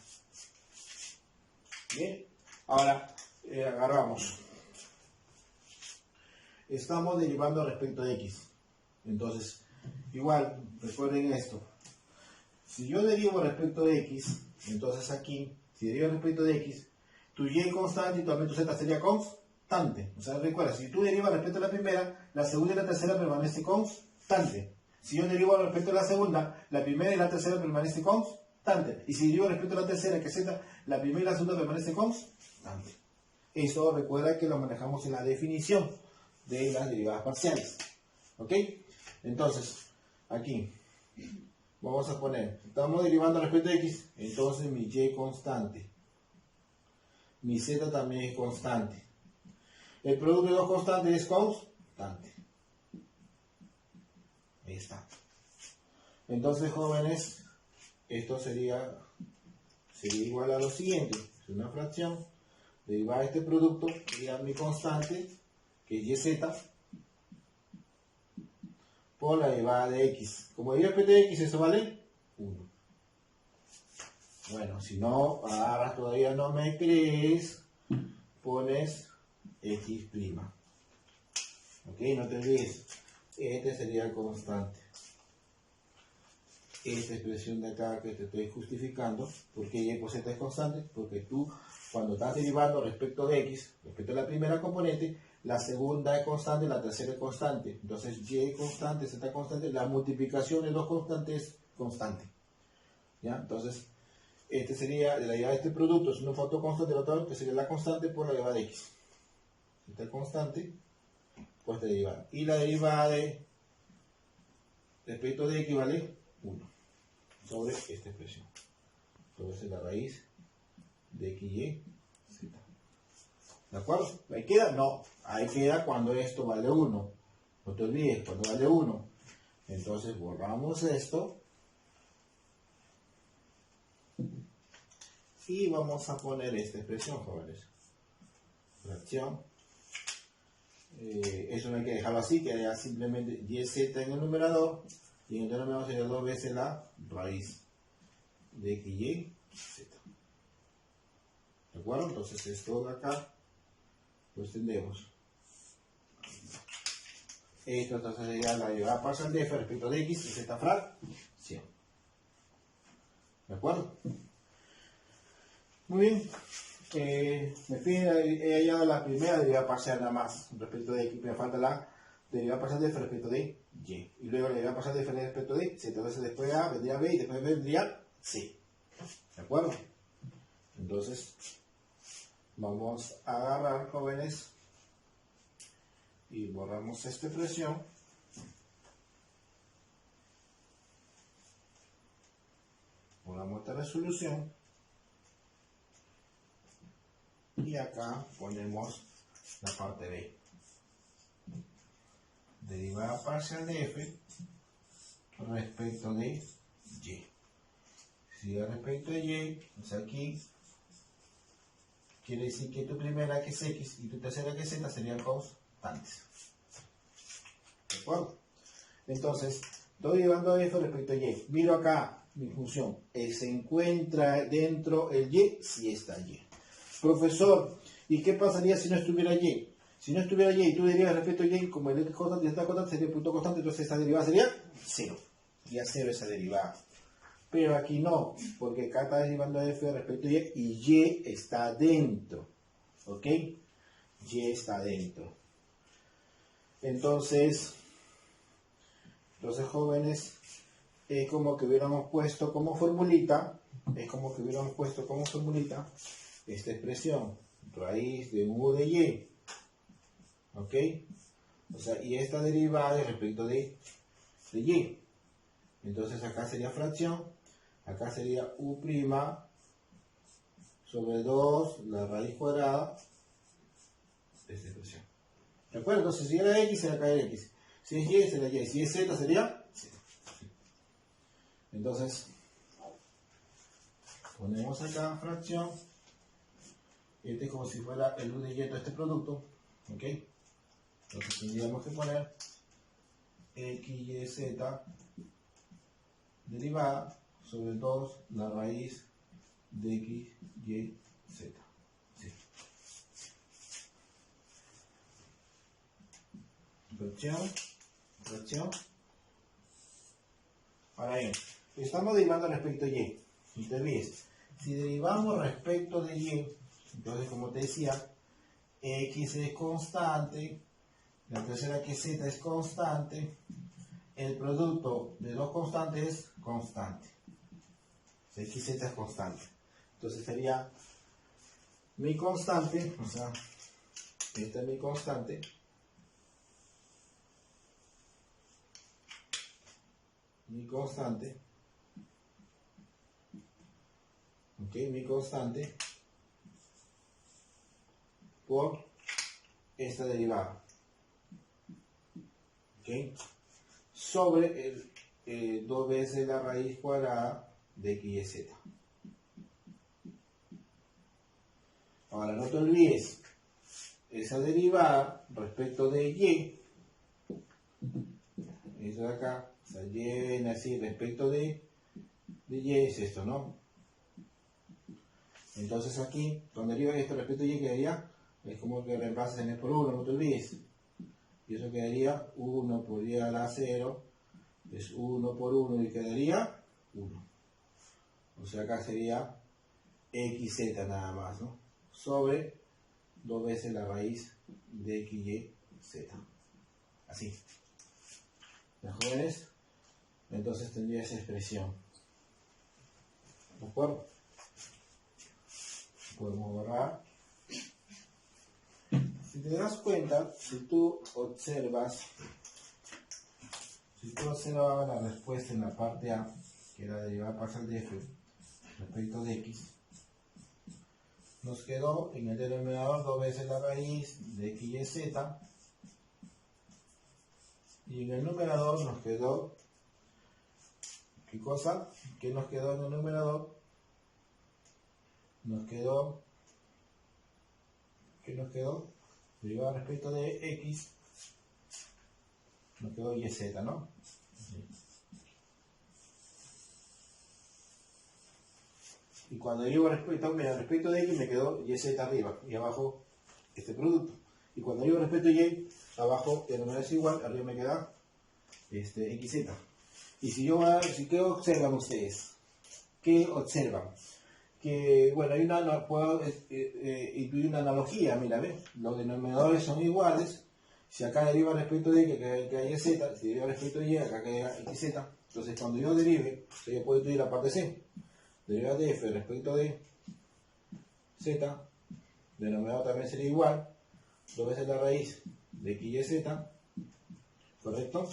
Bien. Ahora agarramos. Estamos derivando respecto a x. Entonces, igual, recuerden esto. Si yo derivo respecto de x, entonces aquí, si derivo respecto de x, tu y constante y también tu z sería constante. O sea, recuerda, si tú derivas respecto a la primera, la segunda y la tercera permanece constante. Si yo derivo respecto a la segunda, la primera y la tercera permanece constante. Y si derivo respecto a la tercera, que z, la primera y la segunda permanece constante. Eso recuerda que lo manejamos en la definición de las derivadas parciales. ¿Ok? Entonces, aquí vamos a poner, estamos derivando respecto a x, entonces mi y constante. Mi z también es constante. El producto de dos constantes es constante. Ahí está. Entonces, jóvenes, esto sería igual a lo siguiente. Es una fracción. Derivada de este producto, sería mi constante, que es yz, por la derivada de x. Como deriva respecto de x, eso vale 1. Bueno, si no agarras, todavía no me crees, pones x'. Ok, no te olvides. Este sería el constante. Esta expresión de acá que te estoy justificando, ¿por qué y por z es constante? Porque tú, cuando estás derivando respecto de x, respecto a la primera componente, la segunda es constante, la tercera es constante. Entonces, y constante, z constante, la multiplicación de dos constantes es constante. ¿Ya? Entonces, este sería, la derivada de este producto es un factor constante del otro, que sería la constante por la derivada de x. Esta es constante, pues esta derivada. Y la derivada de respecto de x vale 1 sobre esta expresión. Entonces, la raíz de x y z. ¿De acuerdo? ¿Ahí queda? No, ahí queda cuando esto vale 1. No te olvides, cuando vale 1. Entonces borramos esto. Y vamos a poner esta expresión, jóvenes. Fracción. Eso no hay que dejarlo así, quedaría simplemente YZ en el numerador. Y en el denominador sería 2 veces la raíz de XY, Z. ¿De acuerdo? Entonces esto de acá lo extendemos. Esto entonces sería la derivada parcial de f respecto de x y z fracción. ¿De acuerdo? Muy bien. Me fijé, he hallado la primera derivada parcial nada más respecto de x. Me falta la derivada parcial de f respecto de y. Y luego la derivada parcial de f respecto de z. Entonces después A vendría b y después B vendría c. ¿De acuerdo? Entonces vamos a agarrar, jóvenes, y borramos esta expresión. Borramos esta resolución. Y acá ponemos la parte B. Derivada parcial de f respecto de y. Si respecto de y, pues aquí quiere decir que tu primera que es x y tu tercera que es z serían constantes. ¿De acuerdo? Entonces, estoy llevando f respecto a y. Miro acá mi función. Se encuentra dentro el y, si está y. Profesor, ¿y qué pasaría si no estuviera y? Si no estuviera y tú derivas respecto a y, como el x constante y z constante sería punto constante, entonces esa derivada sería 0. Sería 0 esa derivada. Pero aquí no, porque acá está derivando f respecto a y está dentro. ¿Ok? Y está dentro. Entonces, jóvenes, es como que hubiéramos puesto como formulita, esta expresión, raíz de u de y. ¿Ok? O sea, y esta derivada es respecto de y. Entonces acá sería fracción, acá sería u' sobre 2, la raíz cuadrada de esta expresión. ¿De acuerdo? Entonces si era x, será acá x. Si es y, será y. Si es z, sería z. Entonces, ponemos acá fracción. Este es como si fuera el u de y de este producto. ¿Ok? Entonces tendríamos que poner x, y, z derivada sobre 2 la raíz de x, y, z. ¿Sí? Fracción. Ahora bien, estamos derivando respecto a y. Si te ves, si derivamos respecto de y, entonces como te decía, x es constante, la tercera que z es constante, el producto de dos constantes es constante. X y z es constante. Entonces sería mi constante, o sea, esta es mi constante. Ok, mi constante por esta derivada. Ok, sobre el 2 veces la raíz cuadrada de x y z. Ahora no te olvides, esa derivada respecto de y, eso de acá, o sea, y viene así respecto de y es esto, ¿no? Entonces aquí, cuando deriva esto respecto de y quedaría, es como que reemplazas n por 1, no te olvides. Y eso quedaría 1 por y a la 0, es 1 por 1 y quedaría 1. O sea, acá sería xz nada más, ¿no? Sobre 2 veces la raíz de x, y, z. Así. ¿De jóvenes? Entonces tendría esa expresión. ¿De acuerdo? Podemos borrar. Si te das cuenta, si tú observas la respuesta en la parte A, que era derivada parcial de f respecto de x, nos quedó en el denominador 2 veces la raíz de x y z. Y en el numerador nos quedó, ¿qué cosa? ¿Qué nos quedó en el numerador? Nos quedó, ¿qué nos quedó? Derivada respecto de x, nos quedó y z, ¿no? Y cuando digo respecto, mira, respecto de x me quedó y z arriba y abajo este producto. Y cuando digo respecto de y, abajo el número es igual, arriba me queda xz. Y si ¿qué observan ustedes? ¿Qué observan? Que, bueno, puedo incluir una analogía, mira, ¿ves? Los denominadores son iguales. Si acá deriva respecto de y, que hay z, si deriva respecto de y, acá queda xz. Entonces, cuando yo derive, yo puedo incluir la parte c. Deriva de f respecto de z, denominador también sería igual, 2 veces la raíz de x y z, ¿correcto?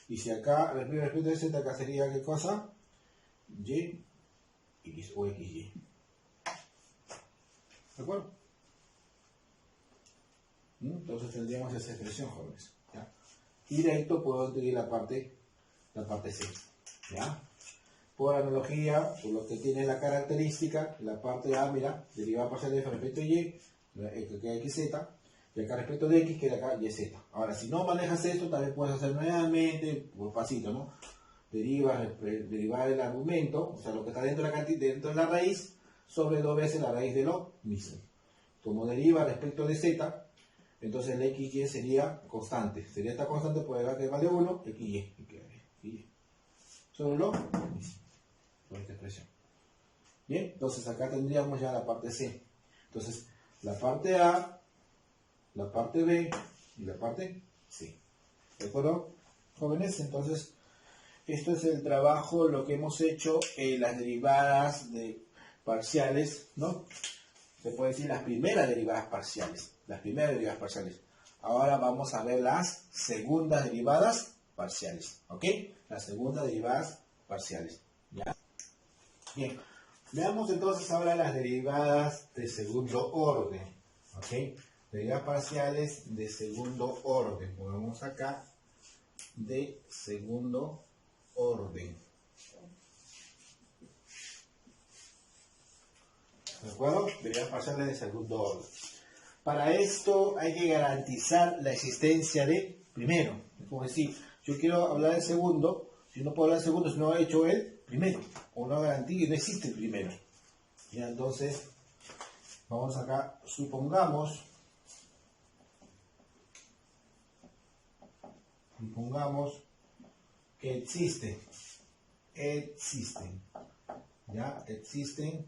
Y si acá respecto de z, acá sería ¿qué cosa? Y, x o xy. ¿De acuerdo? Entonces tendríamos esa expresión, jóvenes. ¿Ya? Y de esto puedo incluir la parte c. ¿Ya? Por analogía, por lo que tiene la característica, la parte A, mira, derivada parcial de f respecto de y, que queda xz, y acá respecto de x queda acá yz. Ahora, si no manejas esto, también puedes hacer nuevamente, por pasito, ¿no? Derivar el argumento, o sea, lo que está dentro de la raíz, sobre 2 veces la raíz de lo mismo. Como deriva respecto de z, entonces el xy sería constante. Sería esta constante, puede dar que vale 1, xy. Sobre lo mismo. Esta expresión. Bien, entonces acá tendríamos ya la parte C. Entonces, la parte A, la parte B y la parte C. ¿De acuerdo, jóvenes? Entonces, esto es el trabajo, lo que hemos hecho, las derivadas parciales, ¿no? Se puede decir las primeras derivadas parciales. Las primeras derivadas parciales. Ahora vamos a ver las segundas derivadas parciales. ¿Ok? Las segundas derivadas parciales. ¿Ya? Bien, veamos entonces ahora las derivadas de segundo orden, ¿ok? Derivadas parciales de segundo orden. Ponemos acá de segundo orden. ¿De acuerdo? Derivadas parciales de segundo orden. Para esto hay que garantizar la existencia de primero. Es como decir, yo quiero hablar del segundo, si no puedo hablar del segundo, si no he hecho el primero, o no garantía y no existe el primero. Ya, entonces, vamos acá, supongamos que existen, ya, existen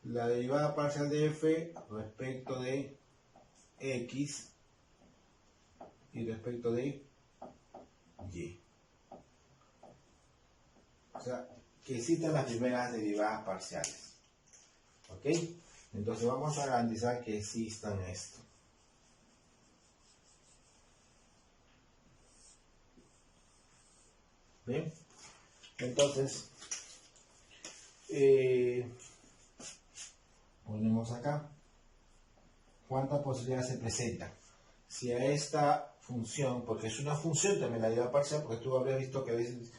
la derivada parcial de f respecto de x y respecto de y. O sea, que existen las primeras derivadas parciales. ¿Ok? Entonces vamos a garantizar que existan esto. ¿Bien? Entonces, ponemos acá cuántas posibilidades se presentan. Si a esta función, porque es una función también la derivada parcial, porque tú habrías visto que a veces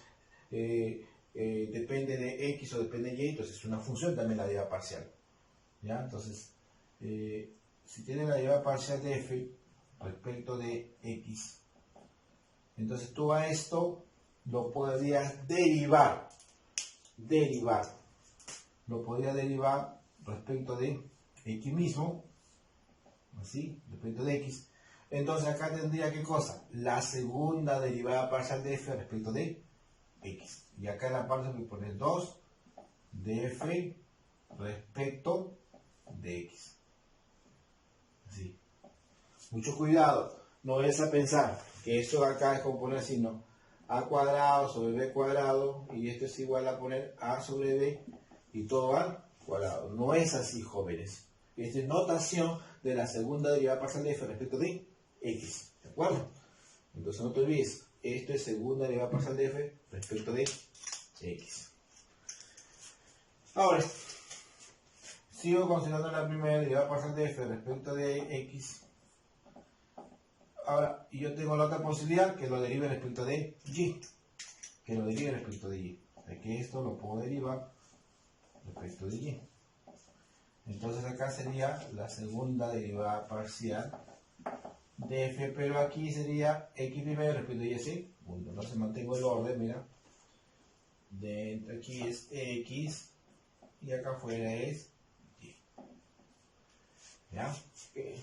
depende de x o depende de y, entonces es una función también la derivada parcial. ¿Ya? Entonces, si tiene la derivada parcial de f respecto de x, entonces tú a esto lo podrías derivar. Lo podrías derivar respecto de x mismo, así, respecto de x. Entonces acá tendría ¿qué cosa? La segunda derivada parcial de f respecto de x. Y acá en la parte me pones 2 de f respecto de x. Así. Mucho cuidado. No vayas a pensar que esto acá es como poner así, no. A cuadrado sobre b cuadrado y esto es igual a poner a sobre b y todo al cuadrado. No es así, jóvenes. Esta es notación de la segunda derivada parcial de f respecto de x. ¿De acuerdo? Entonces no te olvides, esto es segunda derivada parcial de f respecto de x. Ahora, sigo considerando la primera derivada parcial de f respecto de x. Ahora, yo tengo la otra posibilidad que lo derive respecto de y. Que lo derive respecto de y. De que esto lo puedo derivar respecto de y. Entonces acá sería la segunda derivada parcial de f, pero aquí sería x primero respecto de y, ¿sí? Bueno, entonces mantengo el orden, mira. Dentro aquí es x y acá afuera es y. ¿Ya? Okay.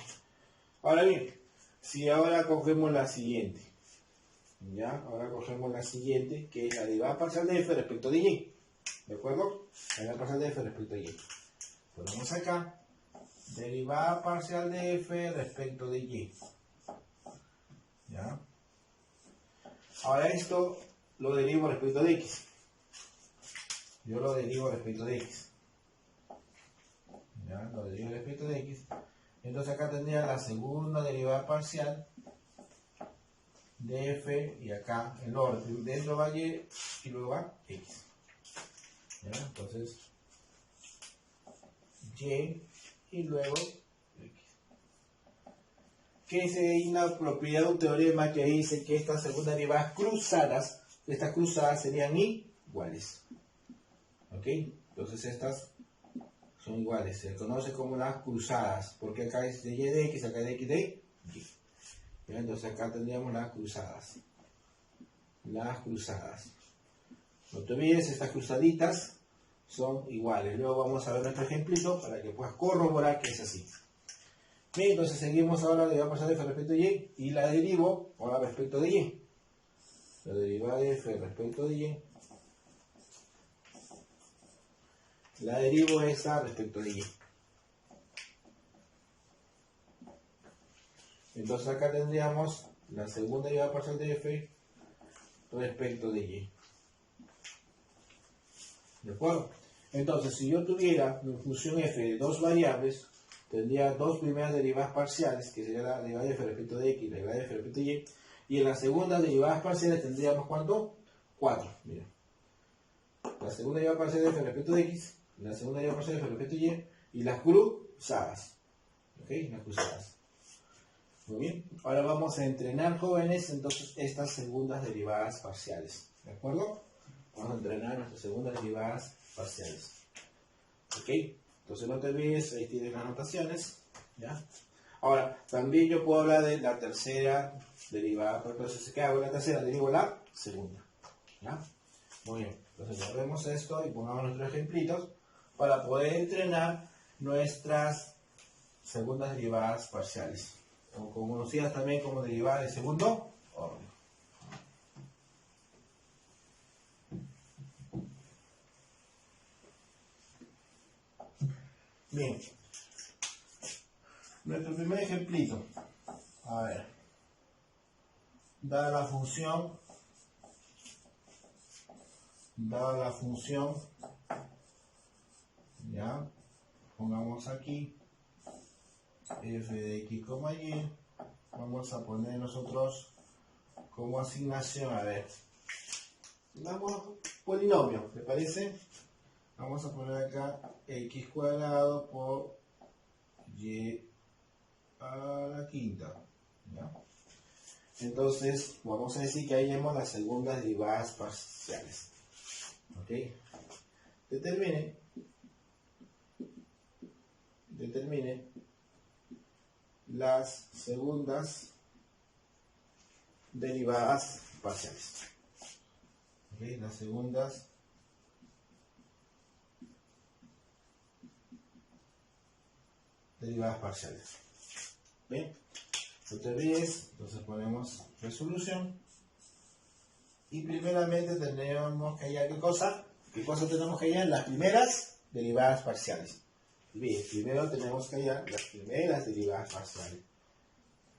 Ahora bien, si ahora cogemos la siguiente, ¿ya? Ahora cogemos la siguiente, que es la derivada parcial de f respecto de y. ¿De acuerdo? La derivada parcial de f respecto de y. Ponemos acá, derivada parcial de f respecto de y. ¿Ya? Ahora esto lo derivo respecto de x. Yo lo derivo respecto de x. ¿Ya? Lo derivo respecto de x. Entonces acá tendría la segunda derivada parcial de f y acá el orden. Dentro va y luego va x. ¿Ya? Entonces y luego x. Que es una propiedad de un teorema que dice que estas segundas derivadas cruzadas, estas cruzadas serían iguales. ¿Ok? Entonces estas son iguales. Se conoce como las cruzadas, porque acá es de y de x, acá es de x de y. ¿Ya? Entonces acá tendríamos las cruzadas. Las cruzadas. No te olvides, estas cruzaditas son iguales. Luego vamos a ver nuestro ejemplito para que puedas corroborar que es así. Bien, entonces seguimos ahora la derivada parcial de f respecto de y la derivo ahora respecto de y. La derivada de f respecto de y. La derivo esa respecto de y. Entonces acá tendríamos la segunda derivada parcial de f respecto de y. ¿De acuerdo? Entonces, si yo tuviera mi función f de dos variables, tendría dos primeras derivadas parciales, que sería la derivada de f respecto de x y la derivada de f respecto de y en las segundas derivadas parciales tendríamos ¿cuánto? 4. Mira. La segunda derivada parcial de f respecto de x, la segunda derivada parcial de f respecto de y las cruzadas. ¿Ok? Las cruzadas. Muy bien. Ahora vamos a entrenar, jóvenes, entonces estas segundas derivadas parciales. ¿De acuerdo? Vamos a entrenar nuestras segundas derivadas parciales. ¿Ok? Entonces no te olvides, ahí tienes las anotaciones. ¿Ya? Ahora, también yo puedo hablar de la tercera derivada. Entonces, ¿qué hago? La tercera, derivo la segunda. ¿Ya? Muy bien. Entonces, guardemos esto y pongamos nuestros ejemplitos para poder entrenar nuestras segundas derivadas parciales, o conocidas también como derivadas de segundo orden. Bien, nuestro primer ejemplito, a ver, dada la función, ya, pongamos aquí f de x, y, vamos a poner nosotros como asignación, a ver, damos polinomio, ¿te parece? Vamos a poner acá x cuadrado por y a la quinta. ¿Ya? Entonces, vamos a decir que ahí vemos las segundas derivadas parciales. ¿Ok? Determine las segundas derivadas parciales. ¿Ok? Las segundas derivadas parciales. Bien, no te olvides, entonces ponemos resolución y primeramente tenemos que hallar ¿qué cosa? ¿Qué cosa tenemos que hallar? Las primeras derivadas parciales. Bien, primero tenemos que hallar las primeras derivadas parciales.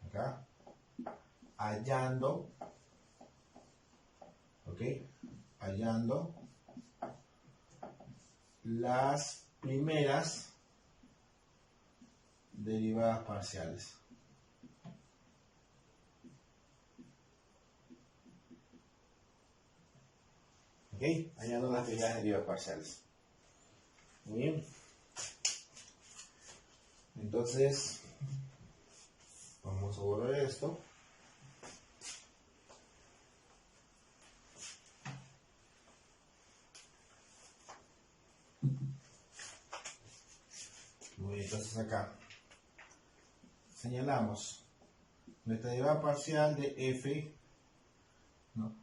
Acá, hallando, ¿ok? Hallando las primeras derivadas parciales. ¿Ok? Hallando las primeras derivadas parciales. Muy bien. Entonces, vamos a borrar esto. Muy bien, entonces acá señalamos nuestra derivada parcial de f, ¿no?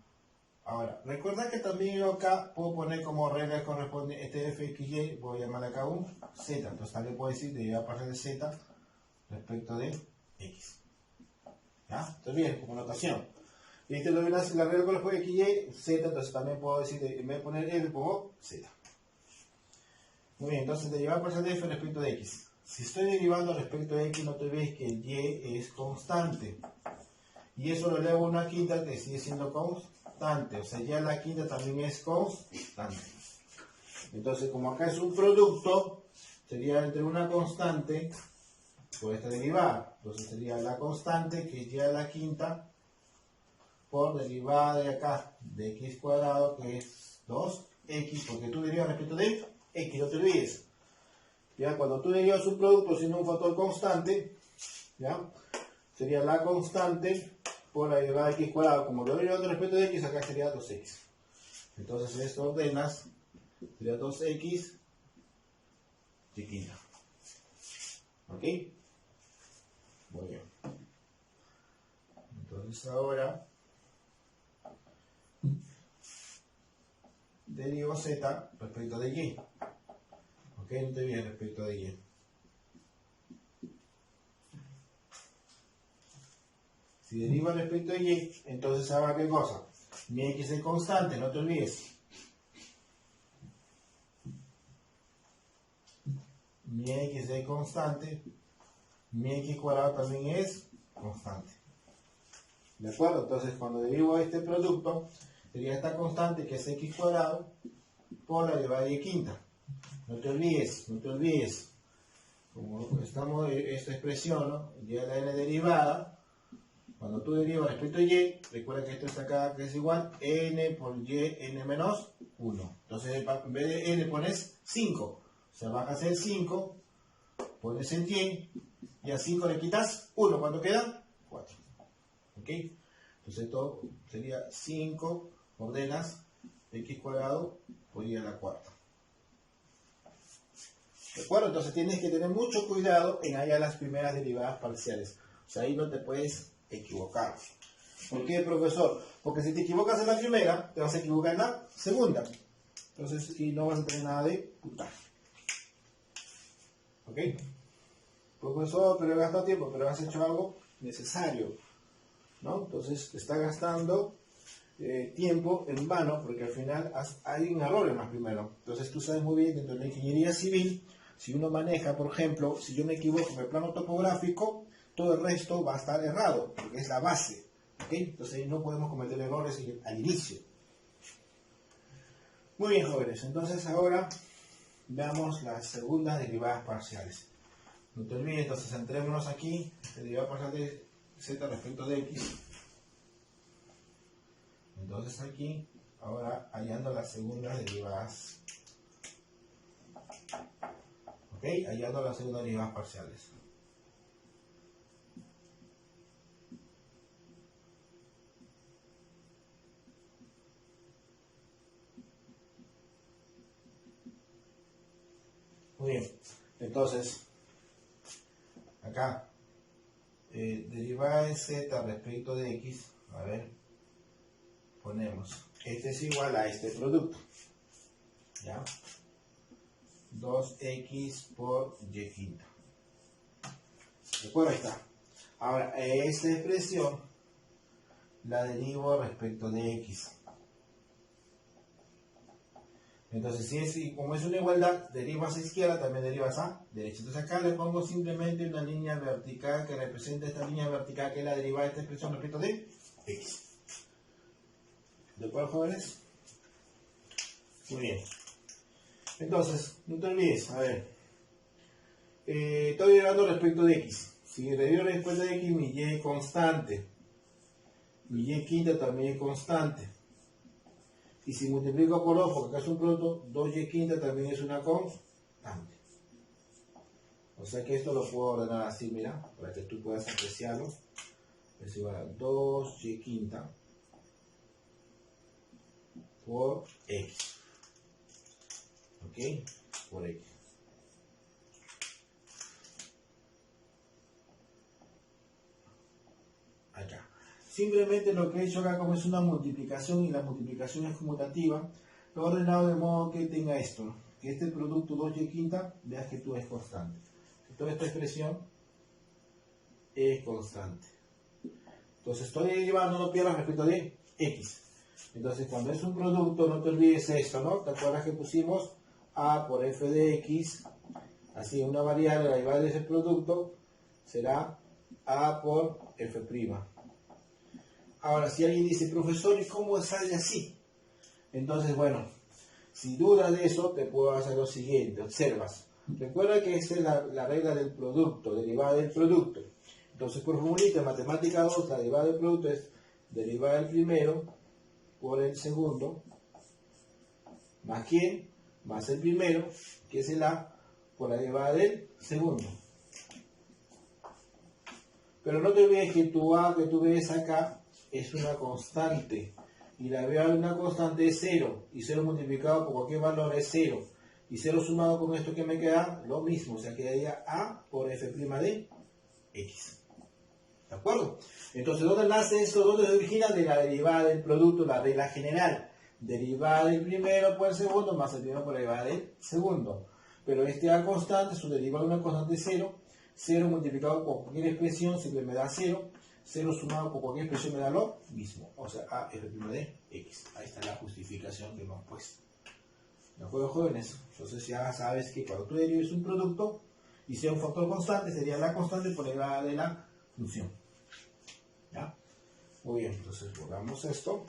Ahora, recuerda que también yo acá puedo poner como regla corresponde este f, x, y, voy a llamar acá un z, entonces también puedo decir derivada parcial de z respecto de x. ¿Ya? Entonces bien, como notación. Y este lo viene a hacer la regla corresponde x, y, z, entonces también puedo decir, en vez de poner l, pongo z. Muy bien, entonces derivada parcial de f respecto de x. Si estoy derivando respecto de x, no te olvides que el y es constante. Y eso lo elevo a una quinta que sigue siendo constante. O sea, ya la quinta también es constante. Entonces, como acá es un producto, sería entre una constante por esta derivada. Entonces sería la constante que es y a la quinta por derivada de acá de x cuadrado, que es 2x, porque tú derivas respecto de x, no te olvides. Ya, cuando tú derivas un producto siendo un factor constante, ya, sería la constante por la derivada de x cuadrado. Como lo derivando respecto de x, acá sería 2x. Entonces esto ordenas, sería 2x y quinta. ¿Ok? Muy bien. Entonces ahora derivo z respecto de y. Ok, no te olvides respecto de y. Si deriva respecto de y, entonces haga qué cosa. Mi x es constante, no te olvides. Mi x es constante. Mi x cuadrado también es constante. ¿De acuerdo? Entonces cuando derivo este producto, sería esta constante que es x cuadrado por la derivada de y quinta. No te olvides, no te olvides. Como estamos en esta expresión, ¿no? Y a la n derivada, cuando tú derivas respecto a y, recuerda que esto es acá que es igual n por y, n menos 1. Entonces en vez de n pones 5. O sea, bajas el 5, pones el y a 5 le quitas 1. ¿Cuánto queda? 4. ¿Ok? Entonces esto sería 5 ordenas x cuadrado por y a la cuarta. ¿De acuerdo? Entonces tienes que tener mucho cuidado en hallar las primeras derivadas parciales. O sea, ahí no te puedes equivocar. ¿Por qué, profesor? Porque si te equivocas en la primera, te vas a equivocar en la segunda. Entonces, y no vas a tener nada de puntaje. ¿Ok? Profesor, pero he gastado tiempo, pero has hecho algo necesario, ¿no? Entonces, te está gastando tiempo en vano, porque al final hay un error en la primera. Entonces, tú sabes muy bien, dentro de la ingeniería civil, si uno maneja, por ejemplo, si yo me equivoco en el plano topográfico, todo el resto va a estar errado, porque es la base. ¿Okay? Entonces no podemos cometer errores al inicio. Muy bien, jóvenes. Entonces ahora veamos las segundas derivadas parciales. No te olvides, entonces centrémonos aquí, derivada parcial de z respecto de x. Entonces aquí, ahora hallando las segundas derivadas. ¿Ok? Hallando las segundas derivadas parciales. Muy bien, entonces, acá, derivada de z respecto de x, a ver, ponemos, este es igual a este producto, ¿ya? 2x por y quinta. ¿De acuerdo? Ahí está. Ahora, esta expresión la derivo respecto de x. Entonces, como es una igualdad, derivas a izquierda, también derivas a derecha. Entonces acá le pongo simplemente una línea vertical que representa esta línea vertical que es la derivada de esta expresión respecto de x. ¿De acuerdo, jóvenes? Muy bien. Entonces, no te olvides, a ver. Estoy derivando respecto de x. Si derivo respecto de x, mi y es constante. Mi y quinta también es constante. Y si multiplico por 2, porque acá es un producto, 2y quinta también es una constante. constante. O sea que esto lo puedo ordenar así, mira, para que tú puedas apreciarlo. Es igual a 2y quinta por x. ¿Ok? Por x. Acá. Simplemente lo que he hecho acá, como es una multiplicación y la multiplicación es conmutativa, lo he ordenado de modo que tenga esto, que este producto 2y quinta, veas que tú es constante. Toda esta expresión es constante. Entonces estoy derivando, no pierdas respecto de x. Entonces cuando es un producto, no te olvides esto, ¿no? ¿Te acuerdas que pusimos a por f de x? Así, una variable, la derivada de ese producto será a por f'. Ahora, si alguien dice, profesor, ¿y cómo sale así? Entonces, bueno, si dudas de eso, te puedo hacer lo siguiente. Observas. Recuerda que esta es la regla del producto, derivada del producto. Entonces, por formulita en matemática 2, la derivada del producto es derivada del primero por el segundo, más quién, más el primero, que es el a, por la derivada del segundo. Pero no te olvides que tu a que tú ves acá es una constante. Y la derivada de una constante es 0. Y 0 multiplicado por cualquier valor es 0. Y 0 sumado con esto que me queda, lo mismo. O sea, quedaría a por f' de x. ¿De acuerdo? Entonces, ¿dónde nace eso? ¿Dónde se origina? De la derivada del producto, la regla general. Derivada del primero por el segundo más el primero por la derivada del segundo. Pero este a constante, su derivada de una constante es 0. 0 multiplicado por cualquier expresión siempre me da 0. 0 sumado por cualquier expresión me da lo mismo. O sea, a f' de x. Ahí está la justificación que hemos puesto. ¿De acuerdo, jóvenes? Entonces ya sabes que cuando tú derives un producto y sea un factor constante, sería la constante por la derivada de la función. ¿Ya? Muy bien, entonces borramos esto.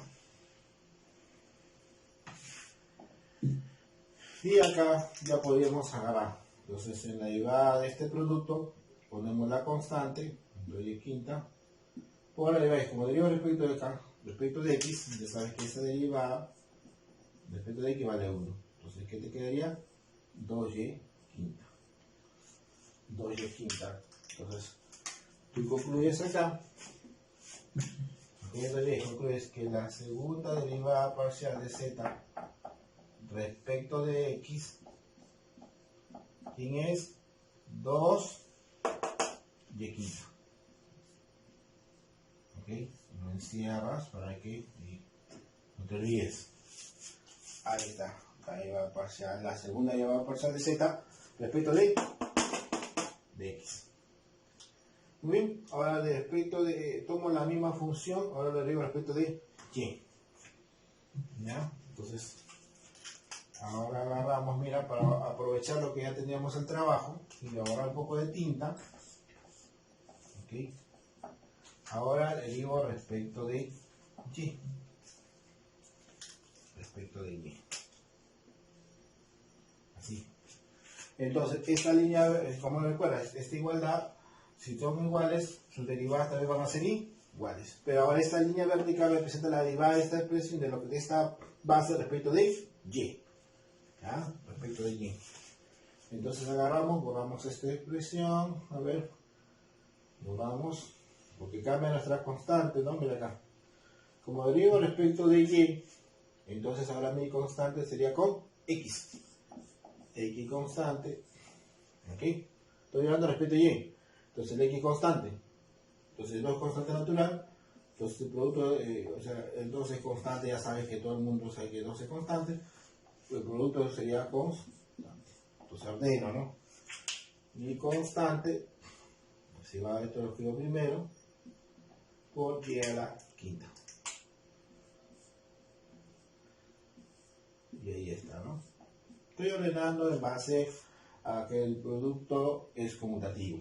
Y acá ya podríamos agarrar. Entonces en la derivada de este producto ponemos la constante, y quinta, por la derivada, como deriva respecto de x, ya sabes que esa derivada respecto de x vale 1. Entonces, ¿qué te quedaría? 2y quinta. 2y quinta. Entonces, tú concluyes acá. Concluyes que la segunda derivada parcial de z respecto de x, ¿quién es? 2y quinta. ¿Ok? Lo encierras para que no te olvides. Ahí está. La derivada parcial, la segunda derivada parcial de z respecto de x. Muy bien, ahora respecto de, tomo la misma función, ahora lo derivo respecto de y. ¿Ya? Entonces, ahora agarramos, mira, para aprovechar lo que ya teníamos el trabajo y le ahorrar un poco de tinta. ¿Ok? Ahora derivo respecto de y. Respecto de y. Así. Entonces, esta línea, como recuerdas, esta igualdad, si son iguales, sus derivadas también van a ser iguales. Pero ahora esta línea vertical representa la derivada de esta expresión de lo que de esta base respecto de y. ¿Ya? Respecto de y. Entonces agarramos, borramos esta expresión, a ver, borramos, porque cambia nuestra constante, ¿no? Mira acá. Como derivo respecto de y, entonces ahora mi constante sería con x. X constante, ¿ok? Estoy llevando respecto a y. Entonces el x constante. Entonces el 2 es constante natural. Entonces el producto, o sea, el 2 es constante, ya sabes que todo el mundo sabe que el 2 es constante. El producto sería constante. Entonces ordeno, ¿no? Mi constante, si va a esto lo escribo primero, por y a la quinta. Y ahí está, ¿no? Estoy ordenando en base a que el producto es conmutativo.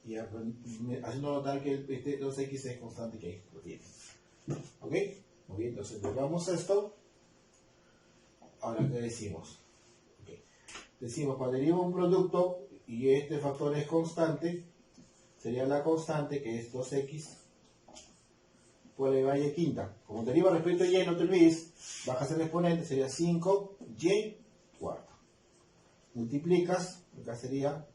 Y haciendo notar que este 2x es constante que lo tiene. ¿Ok? Muy bien, entonces volvamos a esto. Ahora, ¿qué decimos? Okay. Decimos, cuando derivo un producto y este factor es constante, sería la constante que es 2x por la y quinta. Como deriva respecto a y, no te olvides, bajas el exponente, sería 5y cuarta. multiplicas, acá sería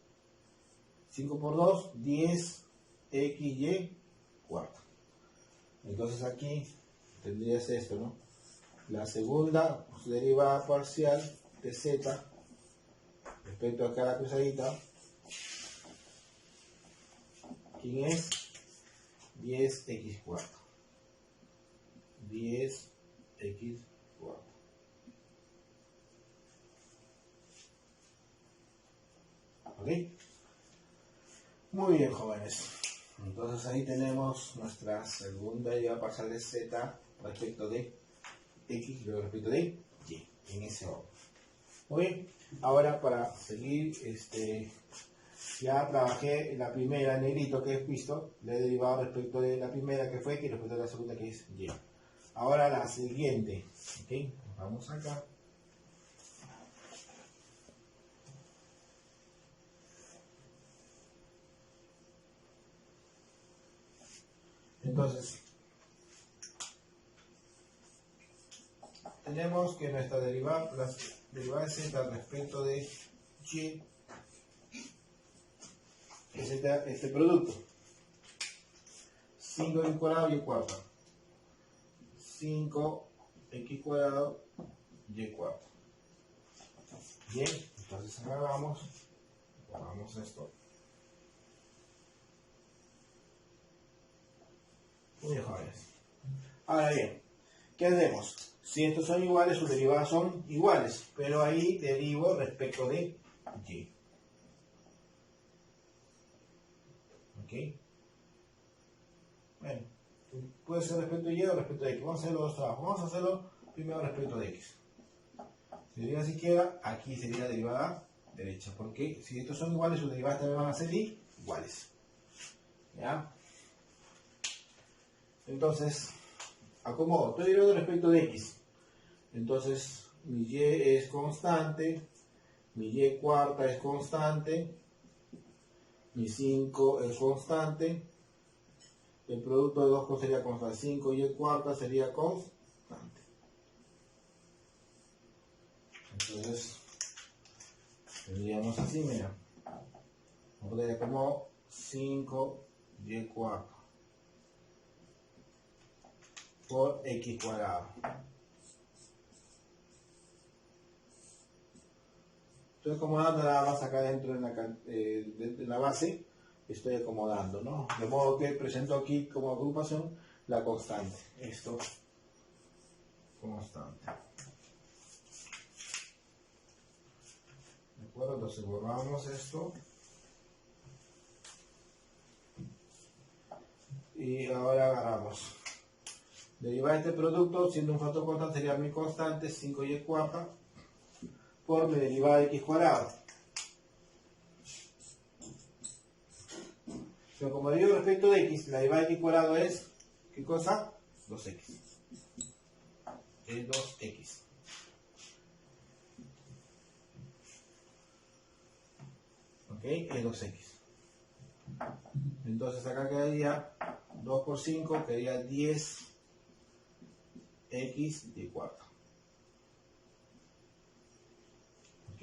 5 por 2, 10 xy cuarto. Entonces aquí tendrías esto, ¿no? La segunda derivada parcial de z respecto a cada cruzadita, ¿quién es? 10x cuarto. 10x cuarto. ¿Ok? Muy bien, jóvenes. Entonces ahí tenemos nuestra segunda derivada parcial de z respecto de x y luego respecto de y, en ese orden. Muy bien. Ahora para seguir, ya trabajé la primera negrito que he visto, le he derivado respecto de la primera que fue x y respecto de la segunda que es y. Ahora la siguiente, ¿ok? Vamos acá. Entonces, tenemos que nuestra derivada, la derivada de z respecto de y es este producto. 5x cuadrado y cuarto. 5x cuadrado y cuarto. Bien, entonces agarramos esto. Muy bien, jóvenes. Ahora bien, ¿qué hacemos? Si estos son iguales, sus derivadas son iguales, pero ahí derivo respecto de y. ¿Ok? Bueno, puede ser respecto de y o respecto de x. Vamos a hacer los dos trabajos. Vamos a hacerlo primero respecto de x. Si derivada izquierda, aquí sería derivada derecha, porque si estos son iguales, sus derivadas también van a ser iguales. ¿Ya? Entonces, acomodo. Estoy derivando respecto de x. Entonces, mi y es constante, mi y cuarta es constante, mi 5 es constante, el producto de dos cosas sería constante, 5y cuarta sería constante. Entonces, tendríamos así, mira, vamos a poner como 5y cuarta por x cuadrado. Estoy acomodando nada más acá dentro de la base, estoy acomodando, ¿no? De modo que presento aquí como agrupación la constante. Esto, constante. ¿De acuerdo? Entonces borramos esto. Y ahora agarramos. Derivar este producto, siendo un factor constante, sería mi constante, 5y cuarta, por mi derivada de x cuadrado. Pero como digo respecto de x, la derivada de x cuadrado es, ¿qué cosa? 2x. Es 2x. ¿Ok? Es 2x. Entonces acá quedaría 2 por 5, quedaría 10x de cuarto. ¿Ok?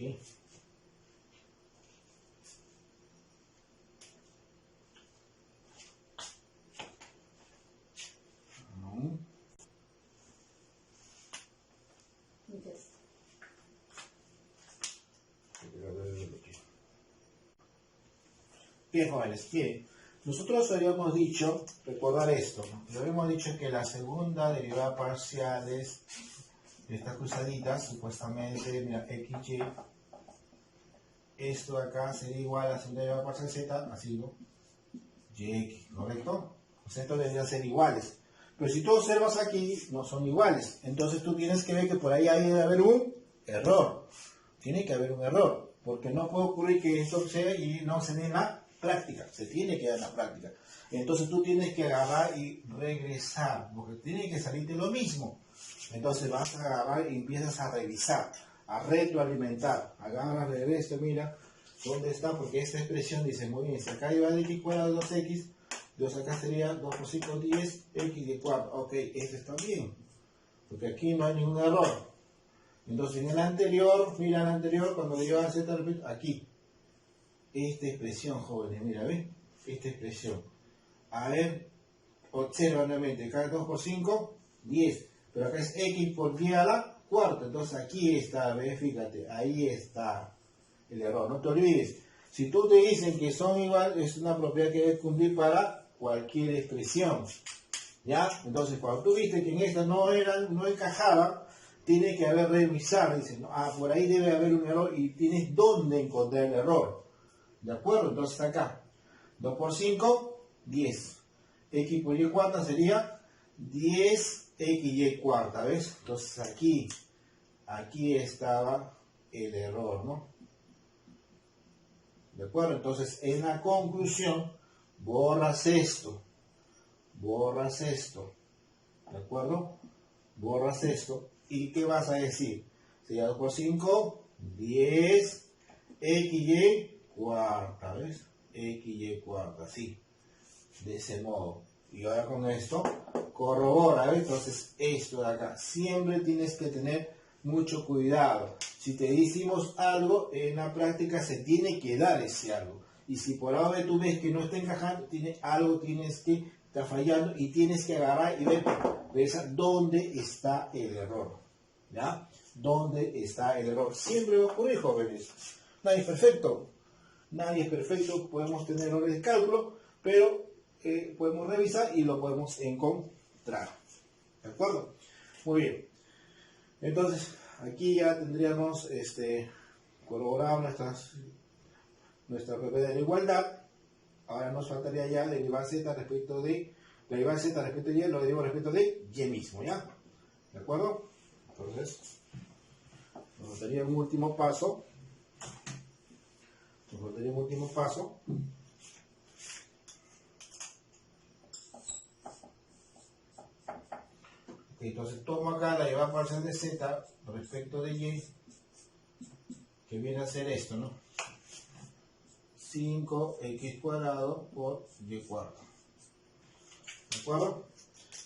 Bien, jóvenes, bien. Nosotros habíamos dicho, recordar esto, ¿no? Habíamos dicho que la segunda derivada parcial es de estas cruzaditas, supuestamente, mira, xy, esto de acá sería igual a la segunda derivada parcial z, así, ¿no? Yx, ¿correcto? Pues estos deberían ser iguales. Pero si tú observas aquí, no son iguales. Entonces tú tienes que ver que por ahí debe haber un error. Tiene que haber un error. Porque no puede ocurrir que esto sea y no se dé en la práctica. Se tiene que dar en la práctica. Entonces tú tienes que agarrar y regresar. Porque tiene que salirte lo mismo. Entonces vas a agarrar y empiezas a revisar. A retroalimentar. Agarra, regresa, mira. ¿Dónde está? Porque esta expresión dice, muy bien, si acá iba de x cuadrado de 2x, entonces acá sería 2 por 5, 10, x de cuarto. Ok, esto está bien, porque aquí no hay ningún error. Entonces en el anterior, mira el anterior, cuando le llevaba z, aquí. Esta expresión, jóvenes, mira, ¿ven? Esta expresión. A ver, observa nuevamente, acá 2 por 5, 10. Pero acá es x por y a la cuarta. Entonces aquí está, ¿ves? Fíjate, ahí está el error. No te olvides. Si tú te dicen que son igual, es una propiedad que debes cumplir para cualquier expresión. ¿Ya? Entonces, cuando tú viste que en esta no encajaba, tienes que haber revisado. Dices, no, por ahí debe haber un error y tienes dónde encontrar el error. ¿De acuerdo? Entonces acá, 2 por 5, 10. X por y cuarta sería 10xy cuarta, ¿ves? Entonces aquí estaba el error, ¿no? ¿De acuerdo? Entonces en la conclusión, borras esto. ¿De acuerdo? Borras esto. ¿Y qué vas a decir? Sería 2 por 5, 10xy cuarta, ¿ves? Xy cuarta, sí. De ese modo. Y ahora con esto, corrobora, ¿ves? Entonces, esto de acá. Siempre tienes que tener mucho cuidado. Si te decimos algo, en la práctica se tiene que dar ese algo. Y si por ahora tú ves que no está encajando, está fallando y tienes que agarrar y ver dónde está el error. ¿Ya? ¿Dónde está el error? Siempre va a ocurrir, jóvenes. Nadie es perfecto. Nadie es perfecto. Podemos tener errores de cálculo, pero podemos revisar y lo podemos encontrar. ¿De acuerdo? Muy bien. Entonces, aquí ya tendríamos corroborado nuestra propiedad de la igualdad. Ahora nos faltaría ya derivar z respecto de y, lo derivo respecto de y mismo, ¿ya? ¿De acuerdo? Entonces, nos faltaría un último paso. Entonces tomo acá la derivada parcial de z respecto de y, que viene a ser esto, ¿no? 5x cuadrado por y cuarto. ¿De acuerdo?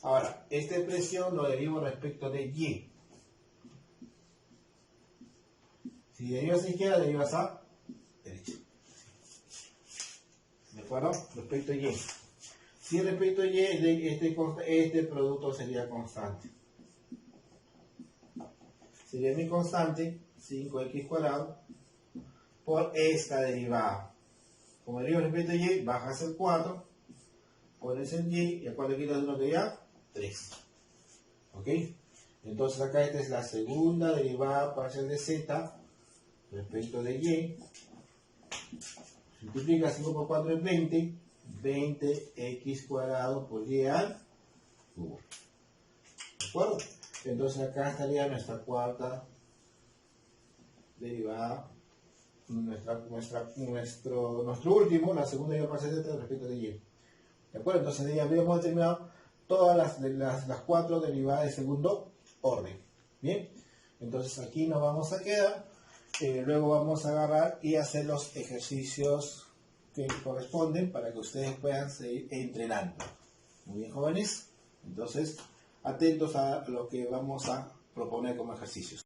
Ahora, esta expresión lo derivo respecto de y. Si derivas a izquierda, derivas a derecha. ¿De acuerdo? Respecto a y. Si respecto a y, este producto sería constante. Sería mi constante, 5x cuadrado, por esta derivada. Como derivo respecto a y, bajas el 4, pones el y al cual le quitas 1 que ya, 3. ¿Ok? Entonces acá esta es la segunda derivada parcial de z respecto de y. Multiplica 5 por 4 es 20. 20x cuadrado por y al cubo. ¿De acuerdo? Entonces acá estaría nuestra cuarta derivada, nuestro último, la segunda derivada parcial de z respecto de y. ¿De acuerdo? Entonces ya habíamos determinado todas las cuatro derivadas de segundo orden. Bien, entonces aquí nos vamos a quedar. Luego vamos a agarrar y hacer los ejercicios que corresponden para que ustedes puedan seguir entrenando. Muy bien, jóvenes. Entonces, atentos a lo que vamos a proponer como ejercicios.